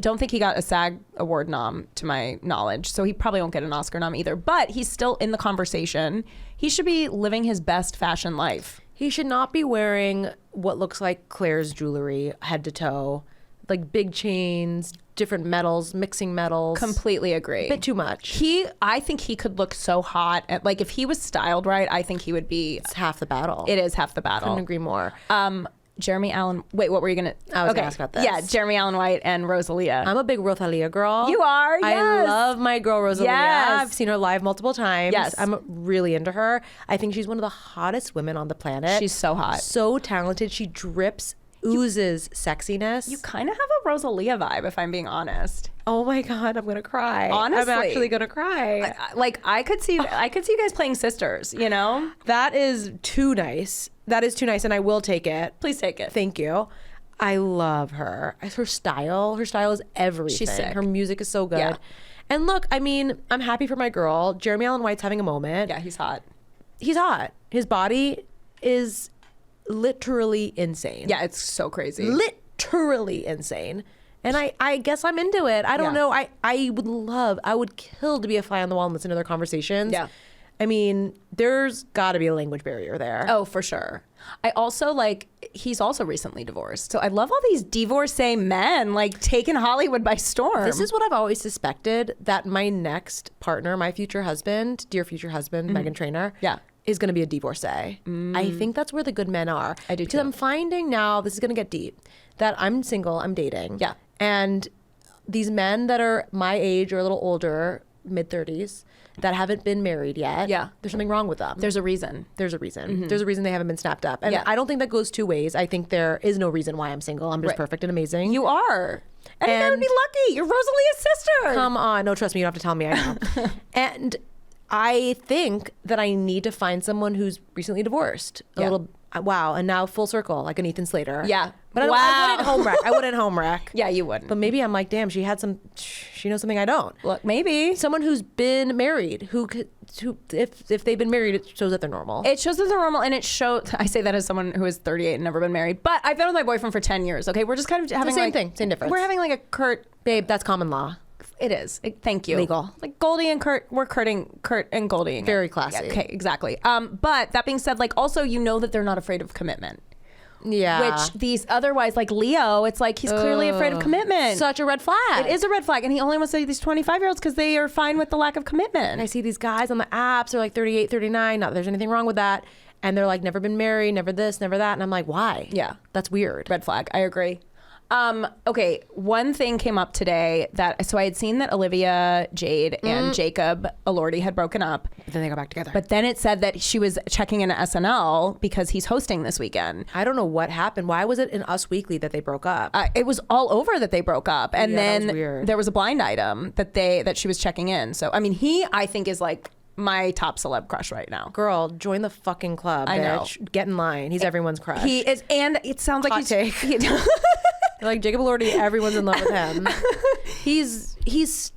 don't think he got a SAG award nom to my knowledge, so he probably won't get an Oscar nom either, but he's still in the conversation. He should be living his best fashion life. He should not be wearing what looks like Claire's jewelry head to toe, big chains, different metals, mixing metals. Completely agree. A bit too much. I think he could look so hot. If he was styled right, I think he would be. It's half the battle. It is half the battle. Couldn't agree more. Jeremy Allen. Wait, what were you gonna? I was gonna ask about this. Yeah, Jeremy Allen White and Rosalia. I'm a big Rosalia girl. You are. Yes. I love my girl Rosalia. Yes. I've seen her live multiple times. Yes. I'm really into her. I think she's one of the hottest women on the planet. She's so hot. So talented. She oozes sexiness. You kind of have a Rosalia vibe, if I'm being honest. Oh my God, I'm gonna cry. Honestly. I'm actually gonna cry. I could see you guys playing sisters, you know? That is too nice. That is too nice, and I will take it. Please take it. Thank you. I love her. Her style is everything. She's sick. Her music is so good. Yeah. And look, I mean, I'm happy for my girl. Jeremy Allen White's having a moment. Yeah, he's hot. He's hot. His body is literally insane. Yeah, it's so crazy. Literally insane. And I guess I'm into it. I don't know. I would kill to be a fly on the wall and listen to their conversations. Yeah. I mean, there's got to be a language barrier there. Oh, for sure. I also he's also recently divorced. So I love all these divorcee men taking Hollywood by storm. This is what I've always suspected, that my next partner, my future husband, dear future husband, Meghan Trainor, is going to be a divorcee. I think that's where the good men are. I do Because too. I'm finding now, this is going to get deep, that I'm single, I'm dating. Yeah. And these men that are my age or a little older, mid-30s, that haven't been married yet, there's something wrong with them. There's a reason. There's a reason. There's a reason they haven't been snapped up. And Yeah. I don't think that goes two ways. I think there is no reason why I'm single. I'm just perfect and amazing. You are. I think I would And- be lucky. You're Rosalia's sister. Come on. No, trust me. You don't have to tell me. I know. And I think that I need to find someone who's recently divorced. Wow. And now full circle, like an Ethan Slater. Yeah. But I wouldn't home wreck. Yeah, you wouldn't. But maybe I'm like, damn, she knows something I don't. Look, maybe. Someone who's been married, who if they've been married, it shows that they're normal. It shows that they're normal, and it shows. I say that as someone who is 38 and never been married, but I've been with my boyfriend for 10 years. Okay, we're just kind of having same thing, same difference. We're having a Kurt. Babe, that's common law. It is. Thank you. Legal. Goldie and Kurt. We're Kurt and Goldie. Very classy. Yeah, okay, exactly. But that being said, also you know that they're not afraid of commitment. Yeah. Which these otherwise, Leo, it's he's clearly afraid of commitment. Such a red flag. It is a red flag, and he only wants to date these 25-year-olds because they are fine with the lack of commitment. And I see these guys on the apps, they're 38, 39, not that there's anything wrong with that. And they're never been married, never this, never that. And I'm like, why? Yeah. That's weird. Red flag. I agree. Okay, one thing came up today so I had seen that Olivia Jade and Jacob Elordi had broken up. But then they go back together. But then it said that she was checking into SNL because he's hosting this weekend. I don't know what happened. Why was it in Us Weekly that they broke up? It was all over that they broke up. And Yeah, that then was weird. there was a blind item that she was checking in. So, I mean, I think is my top celeb crush right now. Girl, join the fucking club, I know. bitch. Get in line. He's everyone's crush. He is, and it sounds like Hot take. Jacob Elordi, everyone's in love with him. He's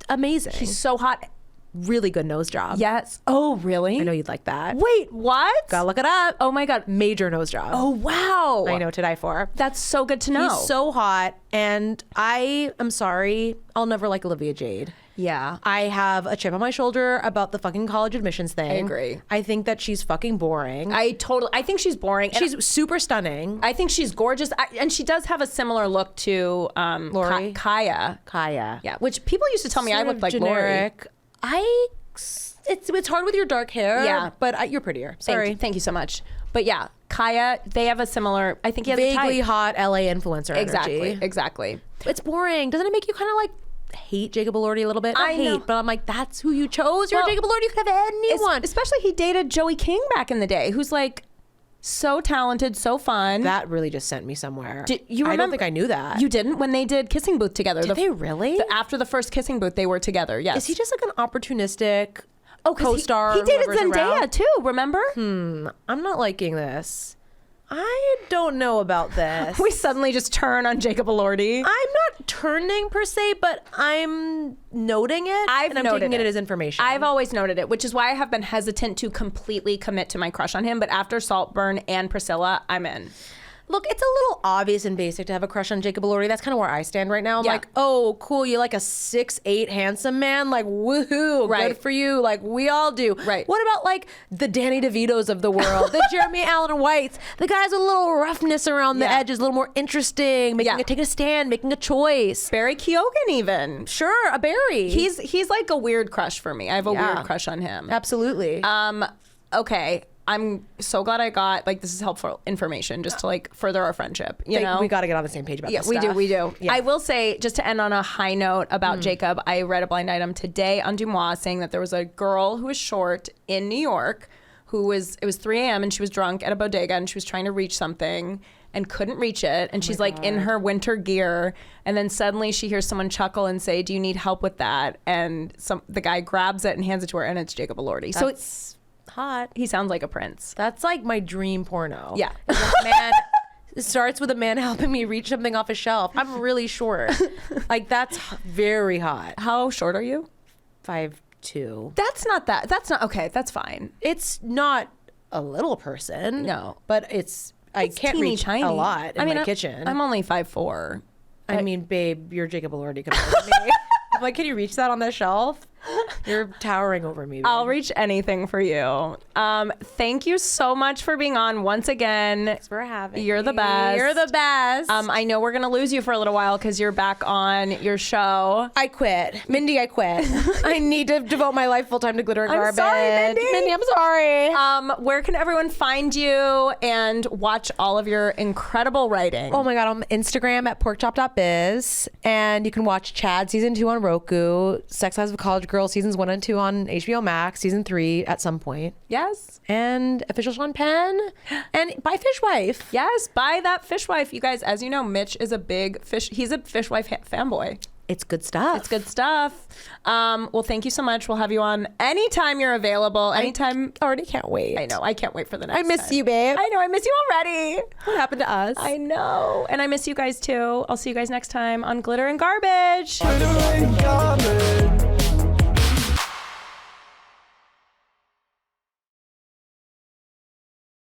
amazing. He's so hot. really good nose job. Yes. Oh, really? I know you'd like that. Wait, what? Gotta look it up. Oh my God. Major nose job. Oh, wow. I know, to die for. That's so good to know. He's so hot, and I am sorry, I'll never like Olivia Jade. Yeah. I have a chip on my shoulder about the fucking college admissions thing. I agree. I think that she's fucking boring. I think she's boring. And She's super stunning. I think she's gorgeous. And she does have a similar look to Lordy? Kaya. Kaya. Yeah, which people used to tell me I Sort looked of like Lori. generic. It's hard with your dark hair. Yeah. But you're prettier. Sorry. Thank you so much. But yeah, Kaya, they have a similar, I think he has a Vaguely type. hot LA influencer energy. Exactly. It's boring. Doesn't it make you kind of like hate Jacob Elordi a little bit? Not I know. hate, but I'm like, that's who you chose. You're Well, Jacob Elordi. You could have anyone. Especially he dated Joey King back in the day, who's like so talented, so fun. That really just sent me somewhere. You remember? I don't think I knew that. You didn't when they did Kissing Booth together. Did they really? After the first Kissing Booth, they were together. Yes. Is he just like an opportunistic 'cause co-star? He dated whoever's Zendaya around? too. Remember? I'm not liking this. I don't know about this. We suddenly just turn on Jacob Elordi. I'm not turning per se, but I'm noting it. I'm taking noted it it as information. I've always noted it, which is why I have been hesitant to completely commit to my crush on him. But after Saltburn and Priscilla, I'm in. Look, it's a little obvious and basic to have a crush on Jacob Elordi. That's kind of where I stand right now. I'm Yeah. like, oh, cool. You like a 6'8" handsome man? Like, woohoo. Right. Good for you. Like, we all do. Right. What about like the Danny DeVitos of the world? The Jeremy Allen Whites? The guys with a little roughness around the Yeah. edges, a little more interesting, taking a stand, making a choice. Barry Keoghan even. Sure, a Barry. He's like a weird crush for me. I have a Yeah. weird crush on him. Absolutely. Okay. I'm so glad I got this is helpful information just to like further our friendship. You know, we got to get on the same page about this we stuff. do. We do. Yeah. I will say, just to end on a high note about Jacob, I read a blind item today on Dumois saying that there was a girl who was short in New York it was 3 a.m. and she was drunk at a bodega and she was trying to reach something and couldn't reach it. And she's like in her winter gear. And then suddenly she hears someone chuckle and say, "Do you need help with that?" And the guy grabs it and hands it to her, and it's Jacob Elordi. So That's hot. he sounds like a prince. That's like my dream porno. Yeah. Is a man, it starts with a man helping me reach something off a shelf. I'm really short. Like, that's very hot. How short are you? 5'2". That's not okay. That's fine. It's not a little person. No. But I It's can't teeny reach tiny. a lot in my kitchen. I'm only 5'4". I mean, babe, you're Jacob Elordi compared to me. I'm like, can you reach that on the shelf? You're towering over me, babe. I'll reach anything for you. Thank you so much for being on once again. Thanks for having You're the me. best. You're the best. I know we're gonna lose you for a little while because you're back on your show. I quit. Mindy, I quit. I need to devote my life full time to glitter and I'm garbage. sorry, Mindy. Mindy, I'm sorry. Where can everyone find you and watch all of your incredible writing? Oh my God, on Instagram at porkchop.biz. And you can watch Chad season 2 on Roku, Sex Lives of College Girls seasons 1 and 2 on HBO Max, season 3 at some point. Yes. And Official Sean Penn. And buy Fishwife. Yes, buy that Fishwife. You guys, as you know, Mitch is a big he's a Fishwife fanboy. It's good stuff. It's good stuff. Well, thank you so much. We'll have you on anytime you're available. Anytime. I already can't wait. I know. I can't wait for the next I miss time. you, babe. I know. I miss you already. What happened to us? I know. And I miss you guys too. I'll see you guys next time on Glitter and Garbage. Glitter and garbage.